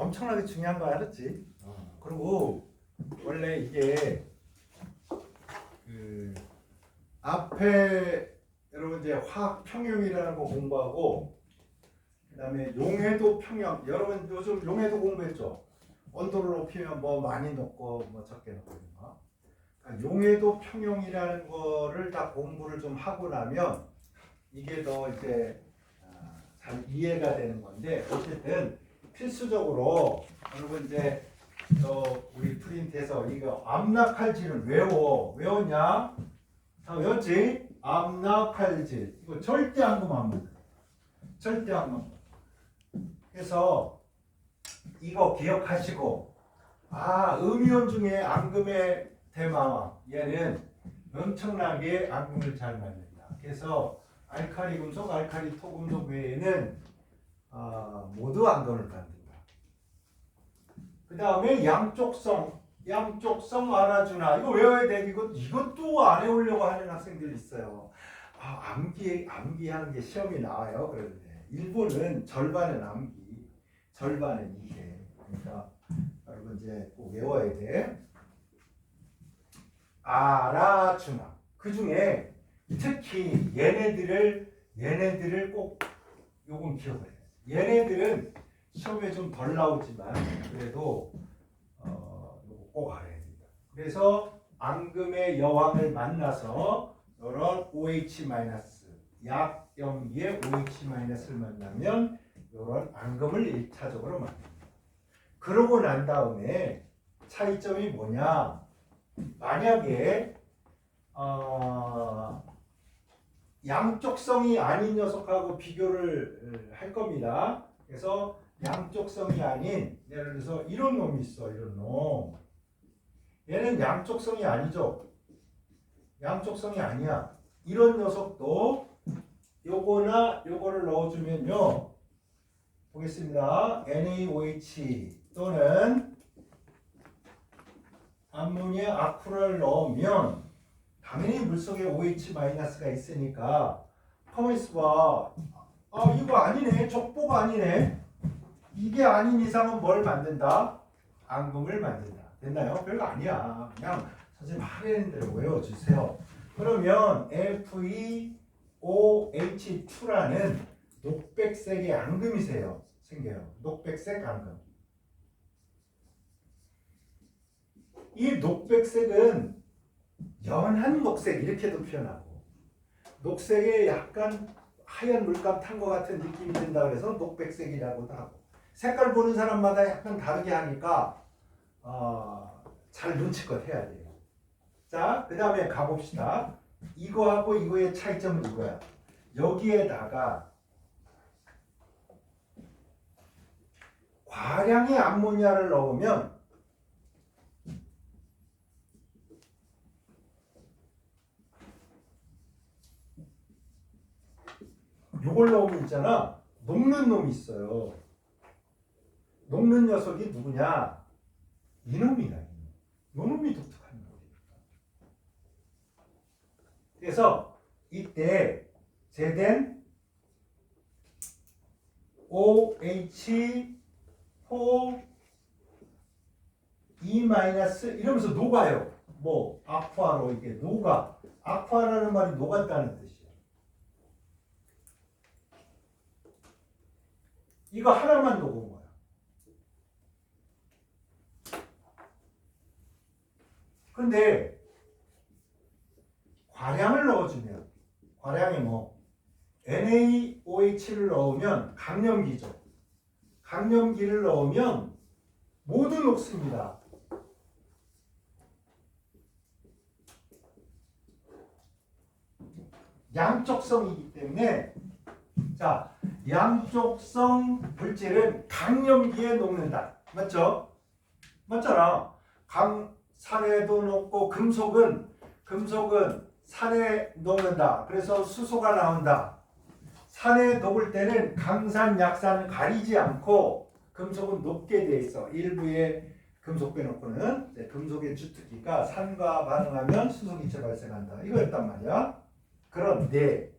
엄청나게 중요한 거 알았지? 그리고 원래 이게 그 앞에 여러분 이제 화학 평형이라는 거 공부하고 그다음에 용해도 평형 여러분 요즘 용해도 공부했죠? 온도를 높이면 뭐 많이 넣고 뭐 적게 넣고 이런 거. 그러니까 용해도 평형이라는 거를 다 공부를 좀 하고 나면 이게 더 이제 잘 이해가 되는 건데 어쨌든 필수적으로 여러분 이제 우리 프린트에서 이거 암락할질을 외웠냐? 다 외웠지? 암락할질 이거 절대 앙금만 절대 앙금. 그래서 이거 기억하시고 음이온 중에 앙금의 대마왕 얘는 엄청나게 앙금을 잘 만든다. 그래서 알카리 금속, 알카리 토금속 외에는 모두 앙금을 만든다. 그 다음에 양쪽성 알아주나 이거 외워야 돼. 이것도 안 외우려고 하는 학생들이 있어요. 암기하는 게 시험이 나와요. 그런데 일본은 절반은 암기, 절반은 이해. 그러니까 여러분 이제 꼭 외워야 돼. 알아주나 그 중에 특히 얘네들을 꼭 요건 기억을 해요. 얘네들은 시험에 좀 덜 나오지만 그래도 요거 꼭 알아야 됩니다. 그래서 앙금의 여왕을 만나서 이런 OH- 약염기의 OH- 만나면 이런 앙금을 1차적으로 만듭니다. 그러고 난 다음에 차이점이 뭐냐? 만약에 양쪽성이 아닌 녀석하고 비교를 할 겁니다. 그래서 양쪽성이 아닌 예를 들어서 이런 놈이 있어. 이런 놈. 얘는 양쪽성이 아니죠. 양쪽성이 아니야. 이런 녀석도 요거나 요거를 넣어주면요. 보겠습니다. NaOH 또는 암모니아 아쿠를 넣으면 당연히 물속에 OH- 있으니까 가만히 있어봐. 이거 아니네. 족보가 아니네. 이게 아닌 이상은 뭘 만든다? 앙금을 만든다. 됐나요? 별거 아니야. 그냥 선생님 하라는 대로 외워주세요. 그러면 FeOH2라는 녹백색의 앙금이 생겨요. 녹백색 앙금. 이 녹백색은 연한 녹색 이렇게도 표현하고 녹색에 약간 하얀 물감 탄 것 같은 느낌이 든다 그래서 녹백색이라고도 하고 색깔 보는 사람마다 약간 다르게 하니까 잘 눈치껏 해야 돼요. 자, 그 다음에 가봅시다. 이거하고 이거의 차이점은 이거야. 여기에다가 과량의 암모니아를 넣으면 요걸 넣으면 있잖아. 녹는 놈이 있어요. 녹는 녀석이 누구냐? 이놈이다. 이놈이 독특한 놈이다. 그래서 이때 제된 OH4E- 이러면서 녹아요. 뭐 아쿠아로 이게 녹아. 아쿠아라는 말이 녹았다는 뜻이에요. 이거 하나만 녹은 거야. 근데 과량을 넣어주면 과량이 뭐 NaOH를 넣으면 강염기죠. 강염기를 넣으면 모두 녹습니다. 양쪽성이기 때문에 자, 양쪽성 물질은 강염기에 녹는다. 맞죠? 맞잖아. 산에도 녹고 금속은 산에 녹는다. 그래서 수소가 나온다. 산에 녹을 때는 강산, 약산 가리지 않고 금속은 녹게 돼 있어. 일부의 금속 빼놓고는 금속의 주특기가 산과 반응하면 수소기체 발생한다. 이거였단 말이야. 그런데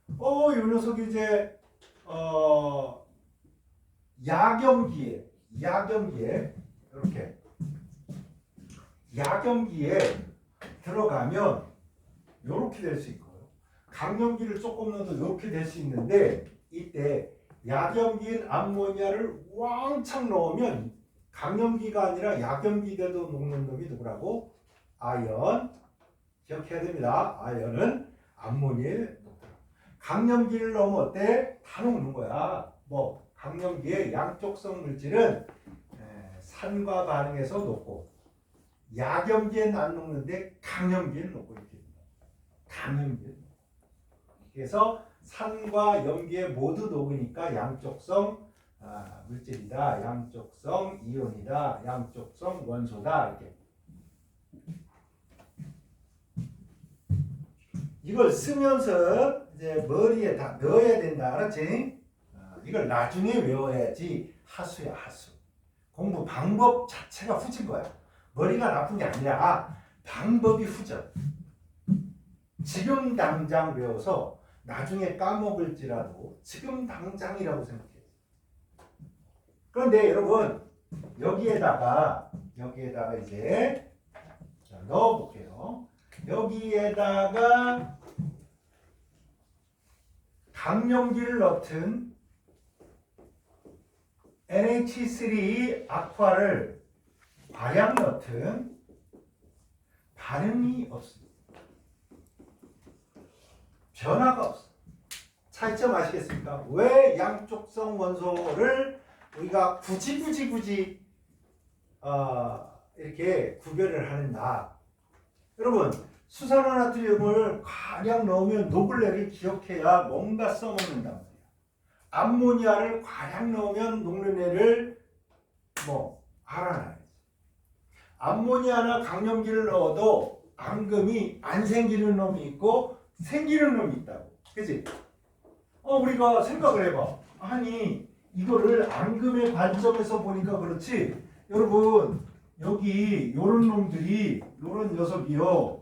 이 녀석이 이제 야경기에 이렇게 야경기에 들어가면 이렇게 될 수 있고요. 강염기를 조금 넣어도 이렇게 될 수 있는데 이때 야경기인 암모니아를 왕창 넣으면 강염기가 아니라 야경기에도 녹는 놈이 누구라고? 아연. 기억해야 됩니다. 아연은 암모니아에 녹더라. 강염기를 넣으면 어때? 다 녹는 거야. 뭐 강염기의 양쪽성 물질은 산과 반응해서 녹고 야경기에는 안 녹는데 강염기에는 녹고 이렇게 됩니다. 강염기에. 그래서 산과 염기에 모두 녹으니까 양쪽성 물질이다. 양쪽성 이온이다. 양쪽성 원소다. 이렇게. 이걸 쓰면서 이제 머리에 다 넣어야 된다. 알았지? 이걸 나중에 외워야지. 하수야, 하수. 공부 방법 자체가 후진 거야. 머리가 나쁜 게 아니라 방법이 후져. 지금 당장 외워서 나중에 까먹을지라도 지금 당장이라고 생각해요. 그런데 여러분 여기에다가 이제 넣어볼게요. 여기에다가 강염기를 넣든 NH3 아쿠아를 과량 넣든 반응이 없습니다. 변화가 없어. 차이점 아시겠습니까? 왜 양쪽성 원소를 우리가 굳이 이렇게 구별을 하는가? 여러분 수산화나트륨을 과량 넣으면 녹을 애를 기억해야 뭔가 써먹는단 말이야. 암모니아를 과량 넣으면 녹는 애를 뭐 알아놔야지. 암모니아나 강염기를 넣어도 앙금이 안 생기는 놈이 있고 생기는 놈이 있다고. 그치? 우리가 생각을 해봐. 아니 이거를 앙금의 관점에서 보니까 그렇지. 여러분 여기 요런 놈들이 요런 녀석이요.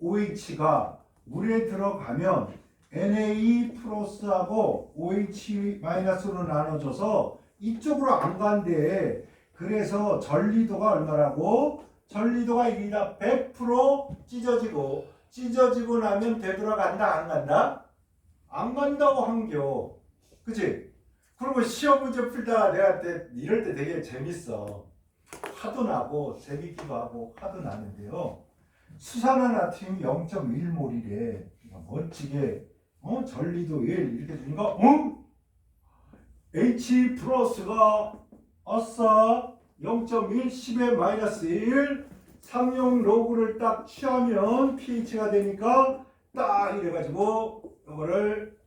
NaOH가 물에 들어가면 Na 플러스하고 OH 마이너스로 나눠져서 이쪽으로 안 간대. 그래서 전리도가 얼마라고? 전리도가 1이다. 100% 찢어지고 나면 되돌아간다 안 간다? 안 간다고 한겨. 그치? 그리고 시험 문제 풀다가 내가 이럴 때 되게 재밌어. 화도 나고 재밌기도 하고 화도 나는데요. 수산화나트륨 0.1몰이래. 멋지게 전리도 1 이렇게 주니까 H 플러스가 아싸 0.1 10의 마이너스 1 삼용 로그를 딱 취하면 pH가 되니까 딱 이래가지고 이거를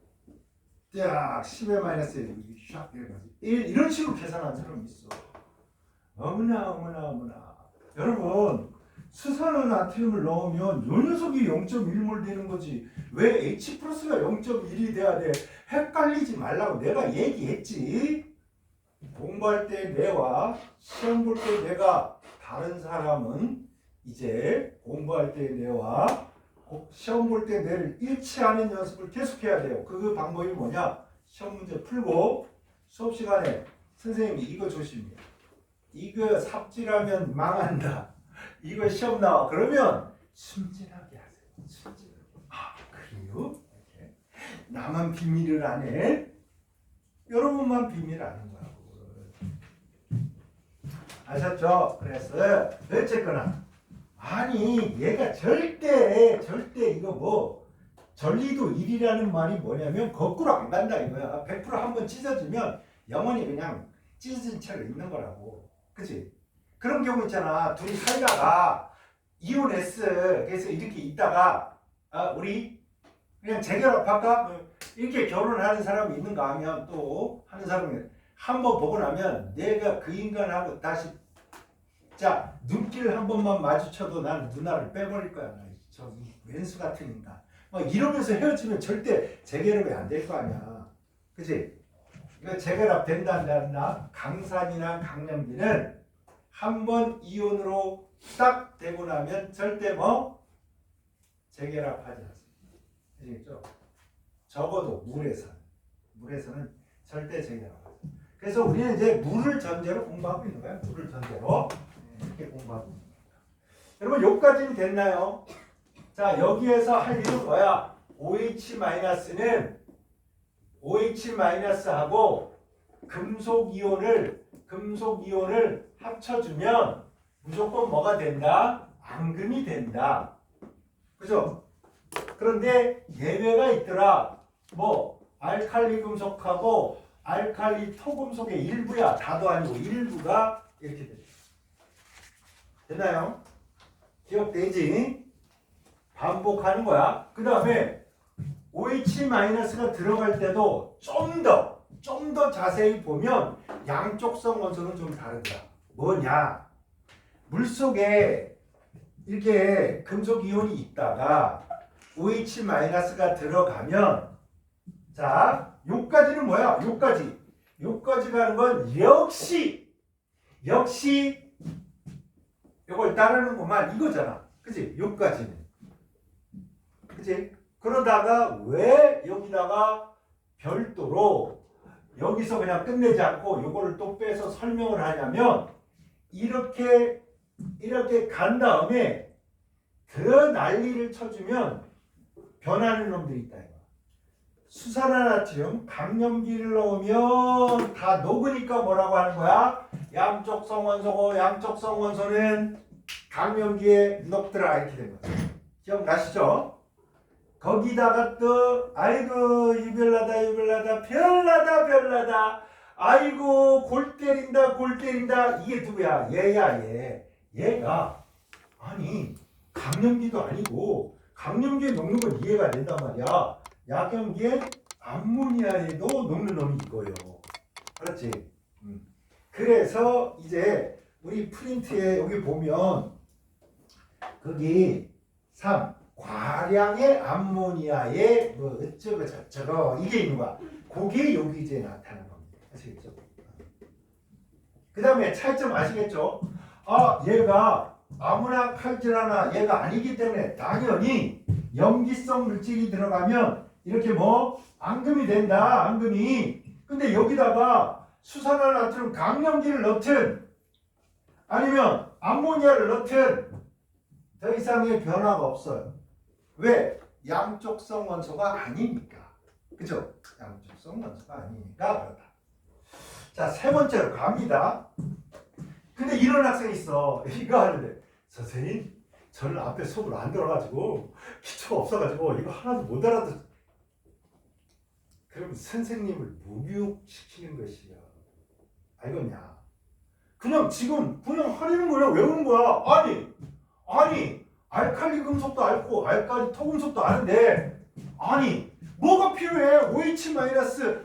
딱 10의 마이너스 1 샥 이래가지고 1 이런 식으로 계산한 사람이 있어. 어머나 여러분 수산화나트륨을 넣으면 요 녀석이 0.1몰 되는 거지. 왜 H 플러스가 0.1이 돼야 돼? 헷갈리지 말라고 내가 얘기했지. 공부할 때 내와 시험 볼 때 내가 다른 사람은 이제 공부할 때 내와 시험 볼 때 내를 일치하는 연습을 계속해야 돼요. 그 방법이 뭐냐? 시험 문제 풀고 수업 시간에 선생님이 이거 조심해. 이거 삽질하면 망한다. 이거 시험 나와. 그러면 순진하게 하세요. 순진하게. 그래요? 이렇게. 나만 비밀을 안 해? 여러분만 비밀 아는 거라고. 아셨죠? 그래서 어쨌거나 아니 얘가 절대 이거 뭐 전리도 1이라는 말이 뭐냐면 거꾸로 안 간다 이거야. 100% 한번 찢어지면 영원히 그냥 찢어진 채로 있는 거라고. 그치? 그런 경우 있잖아. 둘이 살다가 이혼했어. 그래서 이렇게 있다가 우리 그냥 재결합할까? 이렇게 결혼하는 사람이 있는가 하면 또 하는 사람이 한번 보고 나면 내가 그 인간하고 다시 자 눈길 한 번만 마주쳐도 난 누나를 빼버릴 거야. 저 왼수 같은 인간. 막 이러면서 헤어지면 절대 재결합이 안 될 거 아니야. 그치? 이거 재결합 된다 안 된다? 강산이나 강염기는 한번 이온으로 딱 되고 나면 절대 뭐 재결합하지 않습니다. 아시겠죠? 적어도 물에서는 절대 재결합하지 않습니다. 그래서 우리는 이제 물을 전제로 공부하고 있는 거야. 물을 전제로 이렇게 공부하고 있는 거야. 여러분 여기까지는 됐나요? 자 여기에서 할 일은 뭐야? OH-는 OH-하고 금속 이온을 합쳐주면 무조건 뭐가 된다? 앙금이 된다. 그죠? 그런데 예외가 있더라. 뭐 알칼리 금속하고 알칼리 토금속의 일부야. 다도 아니고 일부가 이렇게 된다. 됐나요? 기억되지? 반복하는 거야. 그 다음에 OH-가 들어갈 때도 좀 더 자세히 보면 양쪽성 원소는 좀 다르더라. 뭐냐? 물속에 이렇게 금속 이온이 있다가 OH-가 들어가면 자, 요까지는 뭐야? 요까지 가는 건 역시 요걸 따르는구만 이거잖아. 그치? 요까지는. 그치? 그러다가 왜 여기다가 별도로 여기서 그냥 끝내지 않고 요거를 또 빼서 설명을 하냐면 이렇게 간 다음에 더 난리를 쳐주면 변하는 놈들이 있다. 수산화나트륨 강염기를 넣으면 다 녹으니까 뭐라고 하는 거야? 양쪽성 원소고 양쪽성 원소는 강염기에 녹더라 이렇게 된 거야. 기억나시죠? 거기다가 또 아이고 유별나다 별나다 아이고 골 때린다 이게 누구야? 얘야 얘가 아니 강염기도 아니고 강염기에 녹는 건 이해가 된단 말이야. 약염기에 암모니아에도 녹는 놈이 이거예요. 그렇지? 그래서 이제 우리 프린트에 여기 보면 거기 3 과량의 암모니아에 뭐 어쩌고 저쩌고 이게 있는 거야. 그게 여기 이제 나타나는 겁니다. 아시겠죠? 그 다음에 차이점 아시겠죠? 아 얘가 아무나 칼질하나 얘가 아니기 때문에 당연히 염기성 물질이 들어가면 이렇게 뭐 앙금이 된다. 앙금이. 근데 여기다가 수산화나트륨 강염기를 넣든 아니면 암모니아를 넣든 더 이상의 변화가 없어요. 왜? 양쪽성 원소가 아니니까. 그죠? 양쪽성 원소가 아니니까 그렇다. 자, 세 번째로 갑니다. 근데 이런 학생이 있어. 이거 하는데 선생님 저는 앞에 수업을 안 들어가지고 기초가 없어가지고 이거 하나도 못 알아듣. 그럼 선생님을 무교육시키는 것이야. 알겠냐? 그냥 지금 그냥 하려는 거야. 외우는 거야. 아니 알칼리 금속도 알고 알칼리 토금속도 아는데 아니 뭐가 필요해? OH-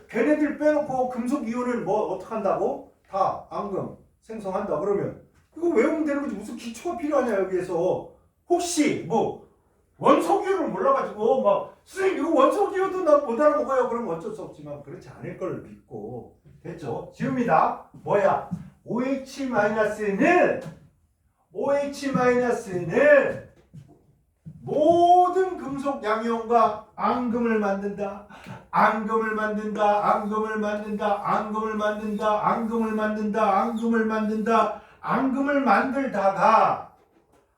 걔네들 빼놓고 금속 이온을 뭐 어떡한다고? 다 앙금 생성한다 그러면 이거 외우면 되는 거지. 무슨 기초가 필요하냐 여기에서. 혹시 뭐 원소기호를 몰라가지고 막 선생님 이거 원소기호도 나 못 알아먹어요. 그러면 어쩔 수 없지만 그렇지 않을 걸 믿고. 됐죠? 지웁니다. 뭐야? OH-는 모든 금속 양이온과 앙금을 만든다. 앙금을 만들다가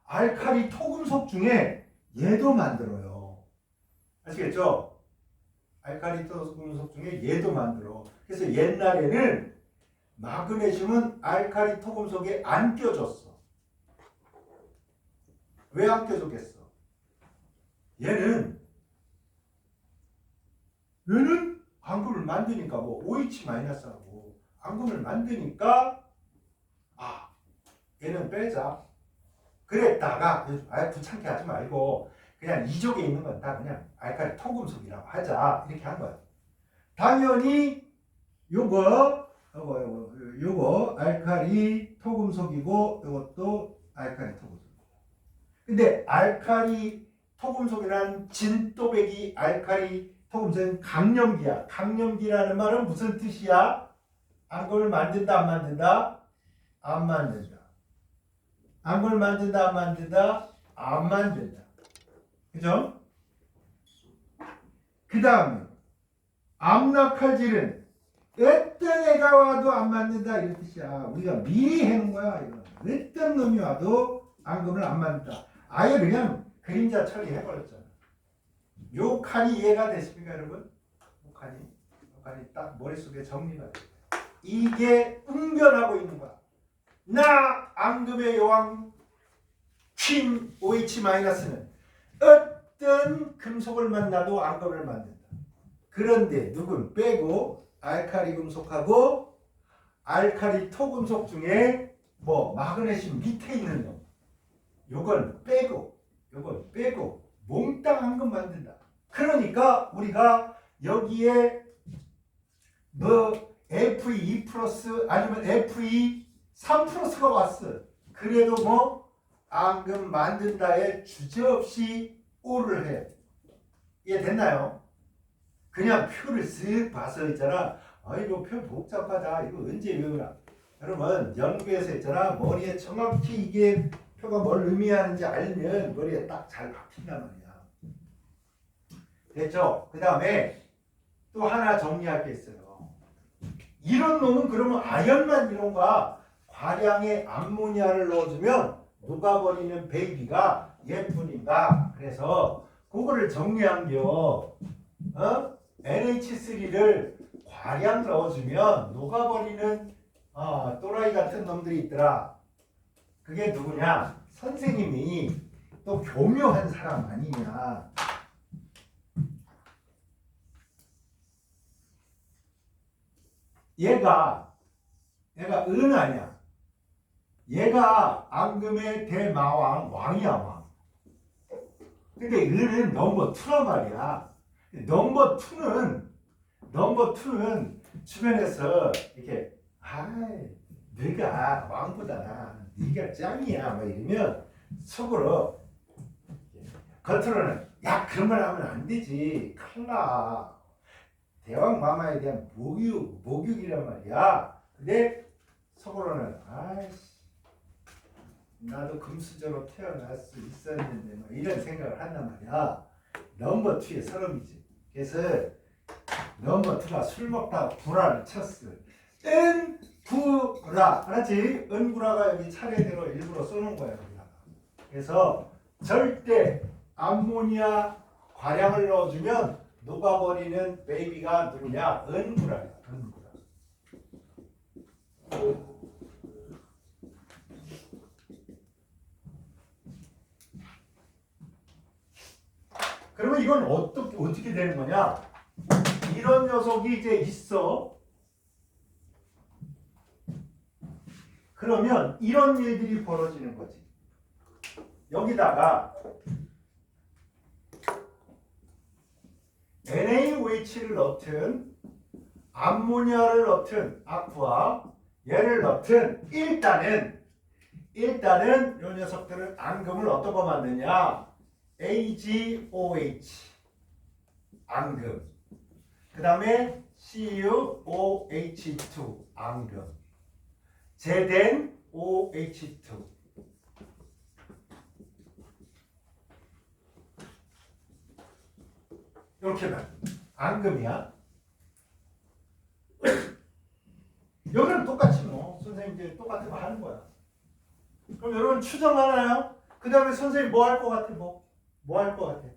알칼리 토금속 중에 얘도 만들어요. 아시겠죠? 알칼리 토금속 중에 얘도 만들어. 그래서 옛날에는 마그네슘은 알칼리 토금속에 안 껴줬어. 왜 안 껴줬겠어? 얘는 앙금을 만드니까 뭐 OH-하고 앙금을 만드니까 얘는 빼자. 그랬다가 귀찮게 하지 말고 그냥 이쪽에 있는 건 다 그냥 알칼리 토금속이라고 하자 이렇게 한 거야. 당연히 요거 알칼리 토금속이고 요것도 알칼리 토금속. 근데 알칼리 토금속이란 진또배기 알칼리 토금속은 강염기야. 강염기라는 말은 무슨 뜻이야? 앙금을 만든다 안 만든다? 안 만든다. 앙금을 만든다 안 만든다? 안 만든다. 그죠? 그 다음에 암낙칼질은 어떤 애가 와도 안 맞는다 이런 뜻이야. 우리가 미리 해놓은 거야. 이거. 어떤 놈이 와도 앙금을 안 맞는다. 아예 그냥 그림자 처리해버렸잖아. 요 칸이 이해가 되십니까 여러분? 요 칸이 딱 머릿속에 정리가 돼. 이게 응변하고 있는 거야. 나 앙금의 여왕 퀸 OH-는 어떤 금속을 만나도 앙금을 만든다. 그런데 누군 빼고 알카리 금속하고 알카리 토금속 중에 뭐 마그네슘 밑에 있는 놈 요건 빼고 몽땅 앙금 만든다. 그러니까 우리가 여기에 뭐 Fe2 플러스 아니면 Fe3 플러스가 왔어. 그래도 뭐 앙금 만든다에 주저없이 O를 해. 이해됐나요? 그냥 표를 쓱 봐서 있잖아. 이거 표 복잡하다. 이거 언제 외우나? 여러분 연구에서 있잖아. 머리에 정확히 이게 표가 뭘 의미하는지 알면 머리에 딱 잘 박힌단 말이야. 됐죠? 그 다음에 또 하나 정리할 게 있어요. 이런 놈은 그러면 아연만 이론과 과량의 암모니아를 넣어주면 녹아버리는 베이비가 예쁜인가? 그래서 그거를 정리한겨. NH3를 과량 넣어주면 녹아버리는 또라이 같은 놈들이 있더라. 그게 누구냐? 선생님이 또 교묘한 사람 아니냐? 얘가 은 아니야. 얘가 앙금의 대마왕 왕이야 왕. 근데 은은 넘버 2란 말이야. 넘버 2는 주변에서 이렇게 네가 왕보다 네가 짱이야 막 이러면 속으로 겉으로는 야 그런 말 하면 안 되지 칼라 대왕 마마에 대한 목욕이란 말이야. 근데 속으로는 아이씨 나도 금수저로 태어날 수 있었는데 뭐 이런 생각을 한단 말이야. 넘버 2의 서름이지. 그래서 넘버 2가 술 먹다가 구라를 쳤어. 은구라 알았지? 은구라가 여기 차례대로 일부러 써놓은 거야. 그래서 절대 암모니아 과량을 넣어주면 녹아버리는 베이비가 누구냐? 은구라야. 은구라. 그러면 이건 어떻게 되는 거냐? 이런 녀석이 이제 있어. 그러면 이런 일들이 벌어지는 거지. 여기다가 NaOH를 넣든 암모니아를 넣든 아쿠아 얘를 넣든 일단은 이 녀석들은 앙금을 어떤 거 만드냐? AgOH 앙금. 그 다음에 CuOH2 앙금. 제된 OH2. 이렇게만 앙금이야. 여기는 똑같이 뭐 선생님들 똑같은 거 하는 거야. 그럼 여러분 추정하나요? 그 다음에 선생님 뭐 할 것 같아? 뭐 할 것 같아?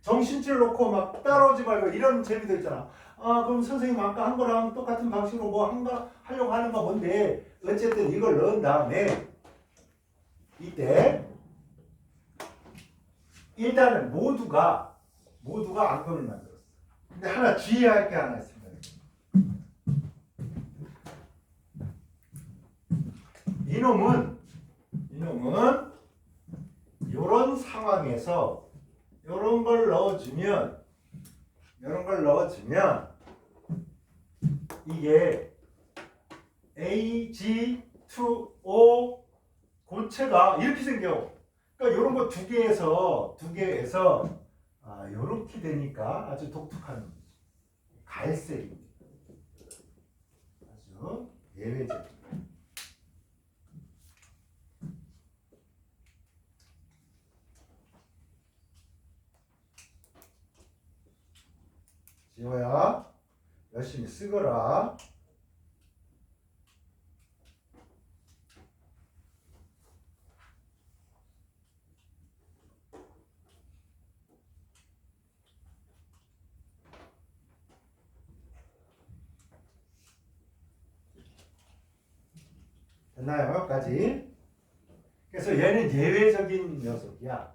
정신줄 놓고 막 따라오지 말고 이런 재미도 있잖아. 그럼 선생님 아까 한 거랑 똑같은 방식으로 뭐 하려고 하는 거 뭔데? 어쨌든 이걸 넣은 다음에 이때 일단은 모두가 앙금을 만들었어. 근데 하나 주의할 게 하나 있습니다. 이놈은 이런 상황에서 이런 걸 넣어주면 이게 Ag2O 고체가 이렇게 생겨. 그러니까 이런 거 두 개에서 이렇게 되니까 아주 독특한 갈색입니다. 아주 예외적. 지호야 열심히 쓰거라. 됐나요? 여기까지. 그래서 얘는 예외적인 녀석이야.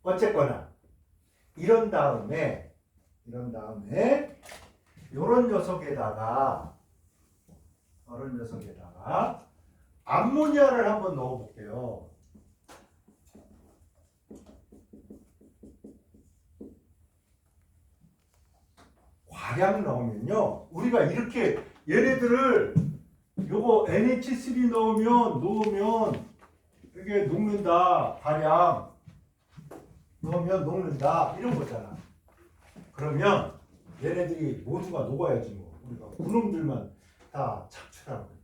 어쨌거나 이런 다음에 요런 녀석에다가 암모니아를 한번 넣어 볼게요. 과량 넣으면요, 우리가 이렇게 얘네들을 요거 NH3 넣으면 이게 녹는다, 과량 넣으면 녹는다 이런 거잖아. 그러면 얘네들이 모두가 녹아야지 뭐. 우리가 그놈들만 다 착출하는 거니까.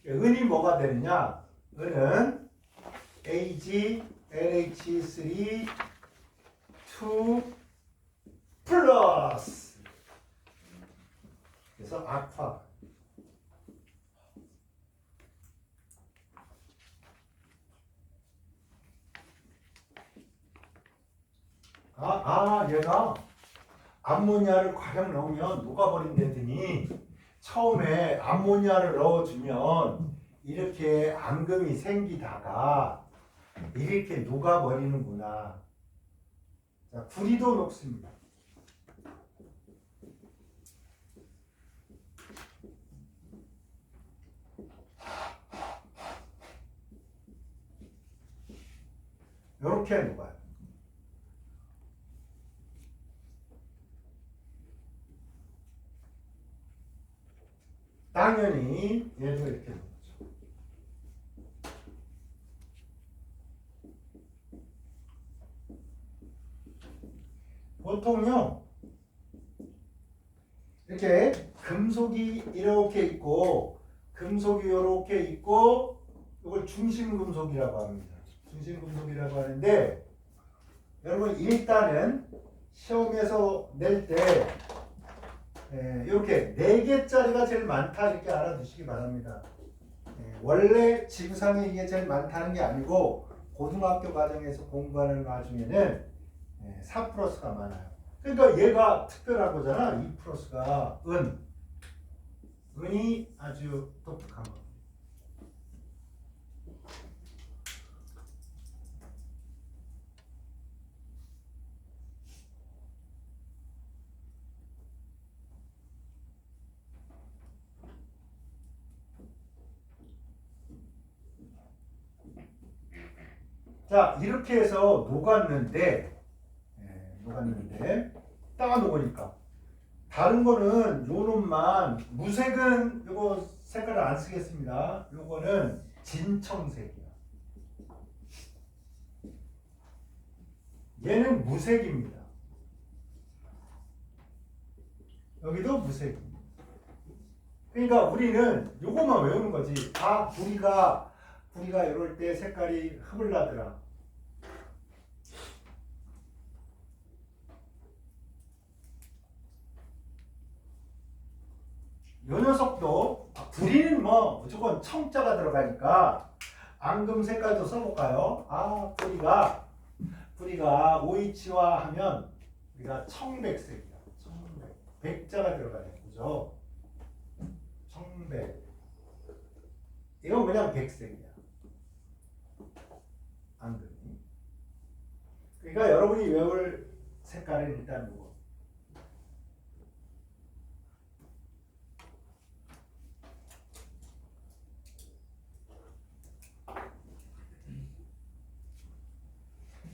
은이 뭐가 되느냐? 은은 AgNH3 2 플러스. 그래서 악화. 얘가 암모니아를 과량 넣으면 녹아버린다더니 처음에 암모니아를 넣어주면 이렇게 앙금이 생기다가 이렇게 녹아버리는구나. 자, 구리도 녹습니다. 이렇게 녹아요. 당연히 얘도 이렇게 녹죠. 보통요 이렇게 금속이 이렇게 있고 금속이 이렇게 있고 이걸 중심금속이라고 합니다. 중심금속이라고 하는데 여러분 일단은 시험에서 낼 때 이렇게 4개짜리가 제일 많다 이렇게 알아두시기 바랍니다. 원래 지구상에 이게 제일 많다는 게 아니고 고등학교 과정에서 공부하는 와중에는 4 플러스가 많아요. 그러니까 얘가 특별한 거잖아. 2 플러스가 은이 아주 독특한 거. 자, 이렇게 해서 녹았는데 딱 녹으니까 다른 거는 요놈만 무색은 요거 색깔을 안 쓰겠습니다. 요거는 진청색이야. 얘는 무색입니다. 여기도 무색입니다. 그러니까 우리는 요것만 외우는 거지. 구리가 이럴 때 색깔이 흐블나더라. 요 녀석도 구리는 뭐 무조건 청자가 들어가니까 앙금 색깔도 써볼까요? 구리가 OH와 하면 우리가 청백색이야. 청백. 백자가 들어가요. 그죠? 청백. 이건 그냥 백색이야. 앙금이. 그러니까 여러분이 외울 색깔은 일단 이거.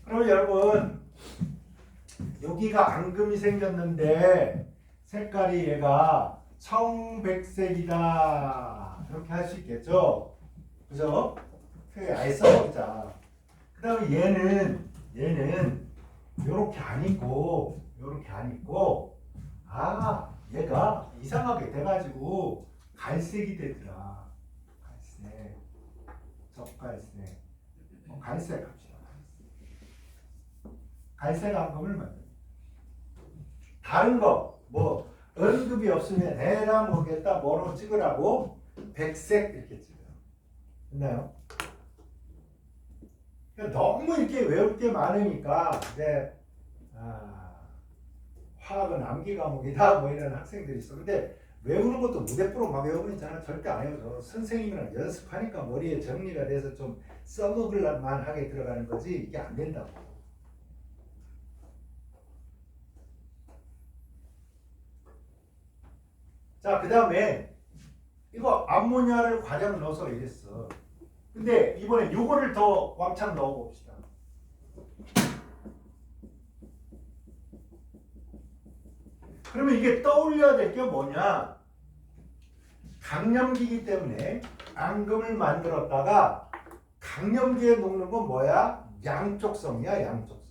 그러면 여러분 여기가 앙금이 생겼는데 색깔이 얘가 청백색이다 이렇게 할 수 있겠죠? 그죠? 크게 아예 써보자. 그 다음에 얘는 요렇게 안 있고 얘가 이상하게 돼가지고 갈색이 되더라. 갈색, 적갈색, 갈색 합시다. 갈색 앙금을 만들. 다른 거 뭐 언급이 없으면 에라 모르겠다 뭐로 찍으라고 백색 이렇게 찍어요. 됐나요? 그러니까 너무 이렇게 외울 게 많으니까 화학은 암기 과목이다 뭐 이런 학생들이 있어. 근데 외우는 것도 무대뽀로 막 외우는 저는 절대 안 해요. 선생님이랑 연습하니까 머리에 정리가 돼서 좀 써먹을 만하게 들어가는 거지 이게 안 된다고. 자, 그 다음에 이거 암모니아를 과량 넣어서 이랬어. 근데 이번에 요거를 더 왕창 넣어봅시다. 그러면 이게 떠올려야 될 게 뭐냐? 강염기이기 때문에 앙금을 만들었다가 강염기에 녹는 건 뭐야? 양쪽성이야, 양쪽성.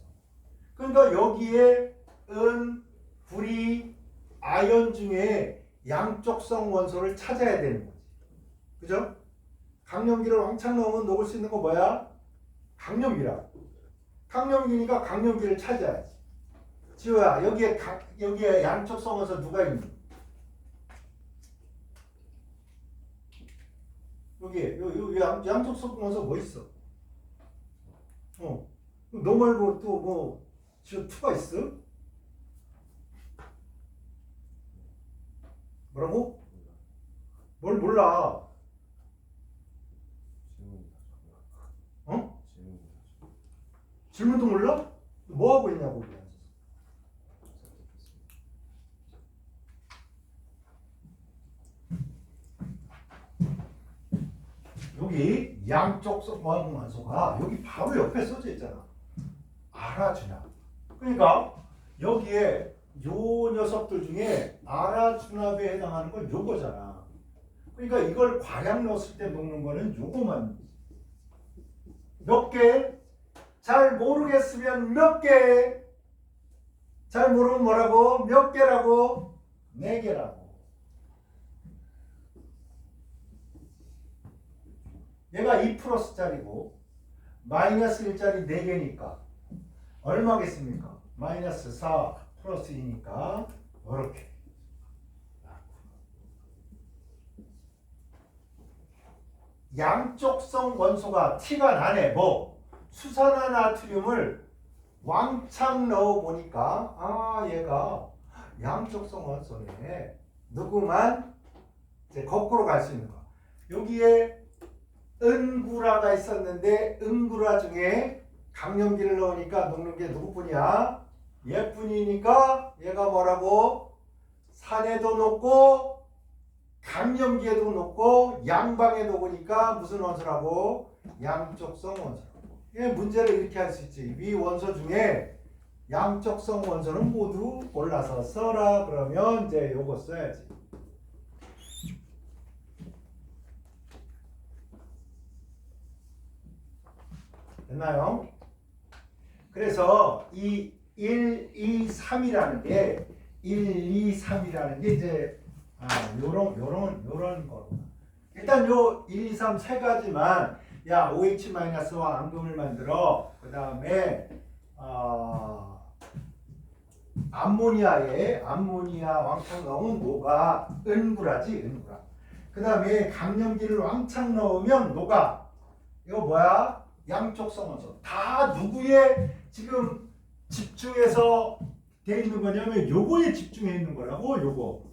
그러니까 여기에 은, 불이, 아연 중에 양쪽성 원소를 찾아야 되는 거지. 그죠? 강염기를 왕창 넣으면 녹을 수 있는 거 뭐야? 강염기라고. 강염기니까 강염기를 찾아야지. 지호야, 여기에 양쪽성 원소 누가 있니? 여기 양쪽성 원소 뭐 있어? 너 말고 또 뭐 지금 2가 있어? 뭐라고? 뭘 몰라? 어? 질문도 몰라? 뭐 하고 있냐고. 여기 양쪽 원소가 여기 바로 옆에 써져 있잖아. 아라주나. 그러니까 여기에 요 녀석들 중에 아라주납에 해당하는 건 요거잖아. 그러니까 이걸 과량 넣었을 때 녹는 거는 요거만. 몇 개? 잘 모르겠으면 몇 개? 잘 모르면 뭐라고? 몇 개라고? 4개라고. 얘가 2 플러스짜리고 마이너스 1짜리 4개니까 얼마겠습니까? 마이너스 4 플러스 2니까 이렇게. 양쪽성 원소가 티가 나네. 뭐 수산화나트륨을 왕창 넣어 보니까 얘가 양쪽성 원소네. 누구만 이제 거꾸로 갈 수 있는 거. 여기에 은구라가 있었는데 은구라 중에 강염기를 넣으니까 녹는 게 누구뿐이야? 얘뿐이니까 얘가 뭐라고? 산에도 녹고 강염기에도 녹고 양방에 녹으니까 무슨 원소라고? 양쪽성 원소라고. 이 문제를 이렇게 할 수 있지. 위 원소 중에 양쪽성 원소는 모두 골라서 써라. 그러면 이제 요거 써야지. 됐나요? 그래서 이 1, 2, 3이라는 게 1, 2, 3이라는 게 이제 요런 거. 일단 요 1, 2, 3 세 가지만 야 OH-와 앙금을 만들어. 그 다음에 암모니아 왕창 넣으면 녹아. 은구라지, 은구라. 그 다음에 강염기를 왕창 넣으면 녹아. 이거 뭐야? 양쪽성 원소. 다 누구에 지금 집중해서 돼 있는 거냐면 요거에 집중해 있는 거라고.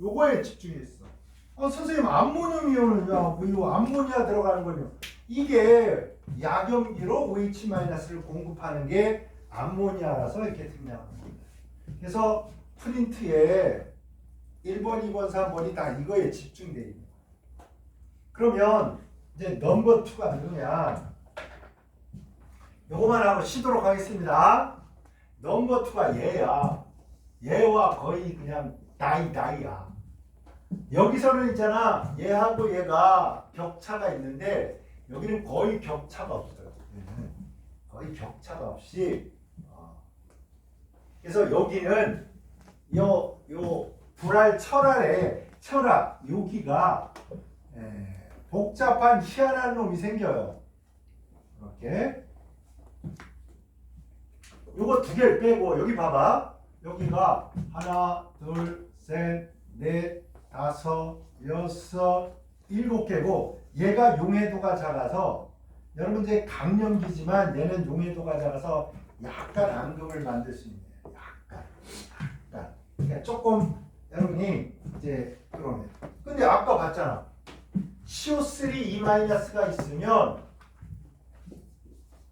요거에 집중해 있어. 선생님 암모늄 이온은 요 암모니아 들어가는 거요. 이게 약염기로 OH-를 공급하는 게 암모니아라서 이렇게 등장하는 겁니다. 그래서 프린트에 1번, 2번, 3번이 다 이거에 집중되어 있는 거예요. 그러면 이제 넘버 2가 누구냐? 요거만 하고 쉬도록 하겠습니다. 넘버 2가 얘야. 얘와 거의 그냥 다이야. 여기서는 있잖아. 얘하고 얘가 격차가 있는데 여기는 거의 격차가 없어요. 거의 격차가 없이. 그래서 여기는 요 불알 철학 여기가 복잡한 희한한 놈이 생겨요. 이렇게. 요거 2개를 빼고 여기 봐봐. 여기가 하나, 둘, 셋, 넷, 5, 6, 7개고 얘가 용해도가 작아서 여러분 이제 강염기지만 얘는 용해도가 작아서 약간 앙금을 만들 수 있네요. 약간. 그러니까 조금 여러분이 이제 그러네. 근데 아까 봤잖아. CO3 E-가 있으면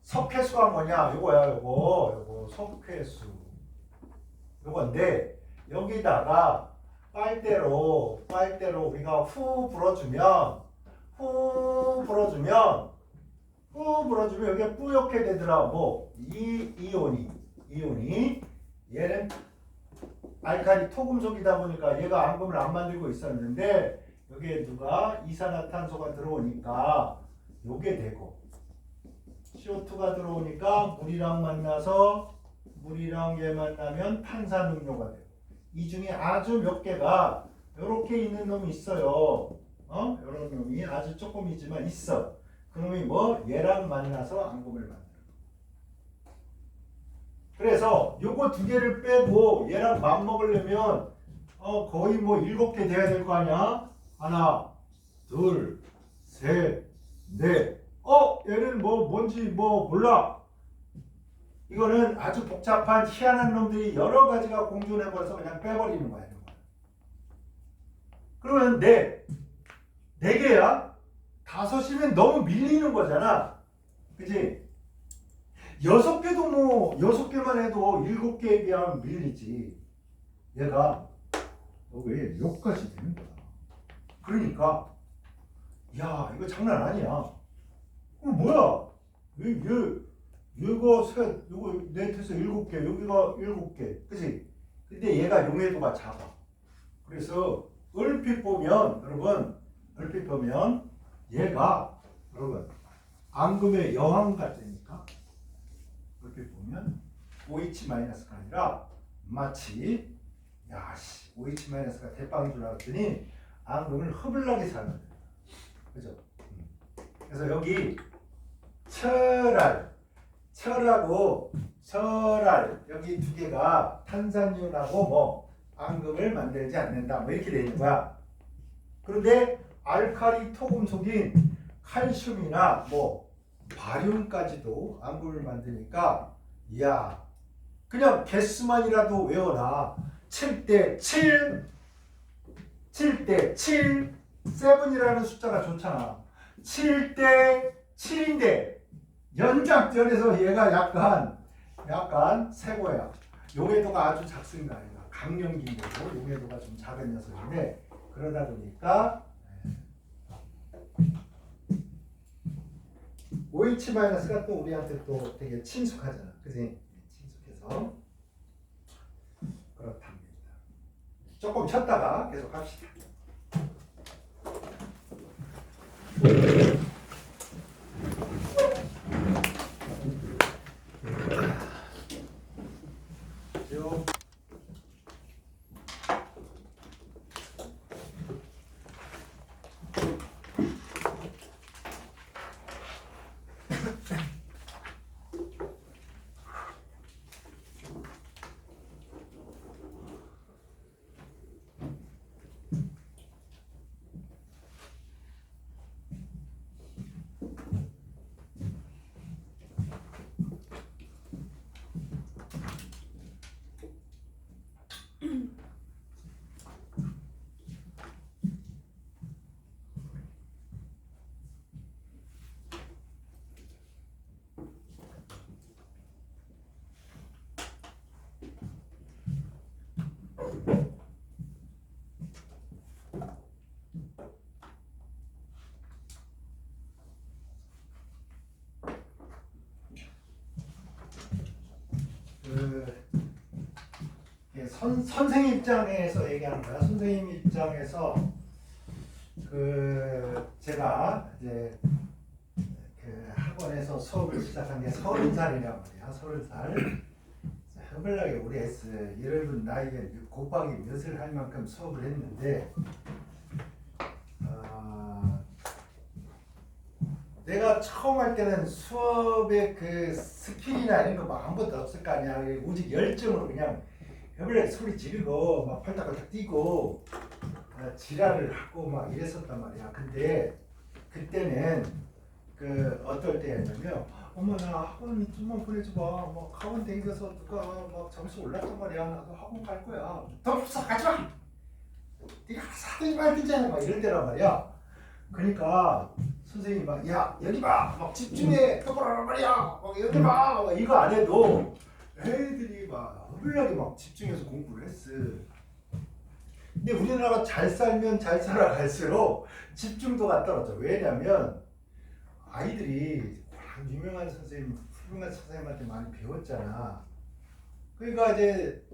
석회수가 뭐냐? 요거야, 요거 석회수. 요건데 여기다가 빨대로 우리가 후 불어주면 여기가 뿌옇게 되더라. 뭐 이온이 얘는 알칼리 토금속이다 보니까 얘가 앙금을 안 만들고 있었는데 여기에 누가 이산화탄소가 들어오니까 요게 되고 CO2가 들어오니까 물이랑 만나서 물이랑 얘 만나면 탄산음료가 되고 이 중에 아주 몇 개가 이렇게 있는 놈이 있어요. 이런 놈이 아주 조금이지만 있어. 그 놈이 뭐 얘랑 만나서 앙금을 만들어. 그래서 요거 두 개를 빼고 얘랑 맞먹으려면 거의 뭐 7개 돼야 될 거 아니야? 하나, 둘, 셋, 넷. 얘는 뭐 뭔지 뭐 몰라. 이거는 아주 복잡한 희한한 놈들이 여러 가지가 공존해버려서 그냥 빼버리는 거야. 그러면 네 개야? 5이면 너무 밀리는 거잖아. 그치? 6개도 뭐 6개만 해도 7개에 비하면 밀리지. 얘가 왜 여기까지 되는 거야. 그러니까 야 이거 장난 아니야. 뭐야? 얘가 셋, 요거 넷에서 7개, 여기가 7개, 그치? 근데 얘가 용해도가 작아. 그래서 얼핏 보면 얘가 여러분 앙금의 여왕 같으니까 얼핏 보면 OH-가 아니라 마치 OH-가 대빵인 줄 알았더니 앙금을 허블나게 사는 거예요. 그죠? 그래서 여기 철하고 설알 여기 두 개가 탄산이온하고 뭐 앙금을 만들지 않는다 뭐 이렇게 되어 있는 거야. 그런데 알칼리 토금속인 칼슘이나 뭐 바륨까지도 앙금을 만드니까 그냥 개수만이라도 외워라. 7대 7 7이라는 숫자가 좋잖아. 7대 7인데 연장전에서 얘가 약간 세고야. 용해도가 아주 작습니다. 강령기인 거고 용해도가 좀 작은 녀석인데 그러다 보니까 OH-가 또 우리한테 또 되게 친숙하잖아. 그지? 친숙해서 그렇답니다. 조금 쉬었다가 계속 합시다. 선생님 입장에서 얘기하는 거야. 선생님 입장에서 제가 이제 학원에서 수업을 시작한 게 30살이란 말이야. 30살. 허블나게 우리 여러분 나이에 곱하기 몇을 할 만큼 수업을 했는데 내가 처음 할 때는 수업에 스킬이나 이런 거 막 아무것도 없을 거 아니야. 오직 열정으로 그냥 허블나게 소리 지르고 막 팔딱팔딱 뛰고 지랄을 하고 막 이랬었단 말이야. 근데 그때는 어떨 때였냐면 엄마 나 학원 좀만 보내줘봐. 막 학원 다니면서 누가 막 점수 올랐단 말이야. 나도 학원 갈 거야. 더 없어 가지마. 네가 사든지 말든지 막 이럴 때란 말이야. 그러니까 선생님이 막 야 여기 봐막 집중해 똑바로 하란 말이야 막 여기 봐막 이거 안 해도 애들이 막 허블나게 막 집중해서 공부를 했어. 근데 우리나라가 잘 살면 잘 살아갈수록 집중도가 떨어져. 왜냐면 아이들이 워낙 유명한 선생님, 훌륭한 선생님한테 많이 배웠잖아. 그러니까 이제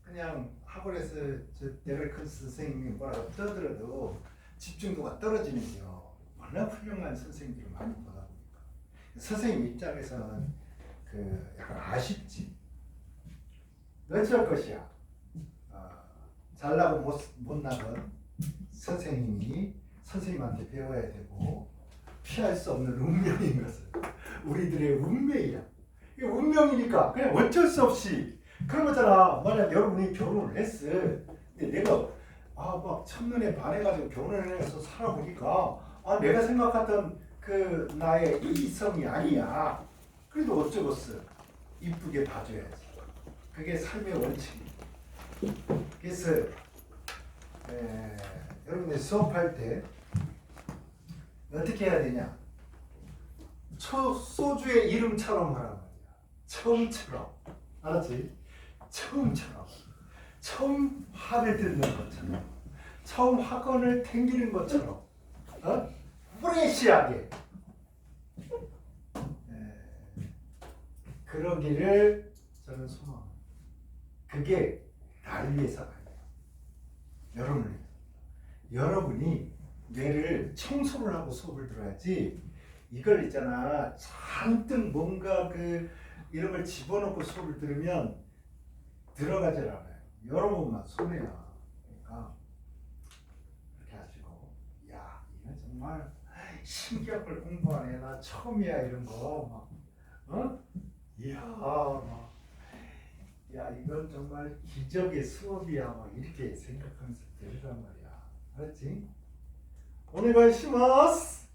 그냥 학원에서 저 데레크스 선생님이 뭐라고 떠들어도 집중도가 떨어지는데요. 워낙 훌륭한 선생님들을 많이 보다 보니까 선생님 입장에서는 그 약간 아쉽지. 어쩔 것이야. 잘나고 못나건 선생님이 선생님한테 배워야 되고 피할 수 없는 운명인 것을 우리들의 운명이야. 이게 운명이니까 그냥 어쩔 수 없이 그런 거잖아. 만약 여러분이 결혼을 했어. 근데 내가 막 첫눈에 반해가지고 결혼을 해서 살아보니까 내가 생각했던 그 나의 이성이 아니야. 그래도 어쩌겠어. 이쁘게 봐줘야지. 그게 삶의 원칙이야. 그래서 여러분들 수업할 때 어떻게 해야 되냐? 소주의 이름처럼 하란 말이야. 처음처럼. 알았지? 처음처럼. 처음 화를 듣는 것처럼. 처음 학원을 댕기는 것처럼. 프레시하게. 그러기를 저는 소망합니다. 그게 나를 위해서가 아니에요. 여러분을 위해서. 여러분이 뇌를 청소를 하고 수업을 들어야지 이걸 있잖아 잔뜩 뭔가 이런 걸 집어넣고 수업을 들으면 들어가질 않아요. 여러분만 손해야. 그러니까 그렇게 하시고 야 이건 정말 신기학을 공부하네. 나 처음이야 이런 거 막 이야 막 야 이건 정말 기적의 수업이야 막 이렇게 생각하면서 들으란 말이야. 알았지? 오네가이시마스.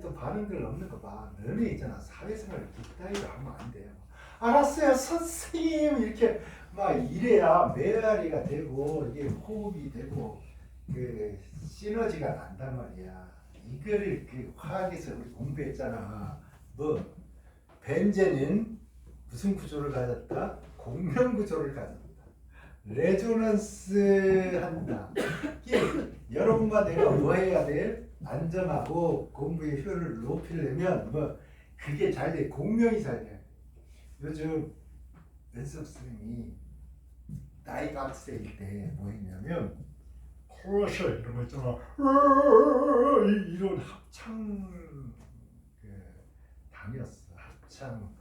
또 반응들 없는 거 봐. 너네 있잖아 사회생활 뒷따위로 하면 안 돼요. 알았어요 선생님 이렇게 막 이래야 메아리가 되고 이게 호흡이 되고 그 시너지가 난단 말이야. 이거를 그 화학에서 우리 공부했잖아. 뭐 벤젠은 무슨 구조를 가졌다? 공명 구조를 가졌다. 레조넌스 한다. 여러분과 내가 뭐 해야 돼? 안정하고 공부의 효율을 높이려면 뭐 그게 잘 돼. 공명이 잘 돼. 요즘 연습 선생님이 나이가 학생일 때 뭐 했냐면 코러셔 이런 거 있잖아. 이런 합창 다녔어. 합창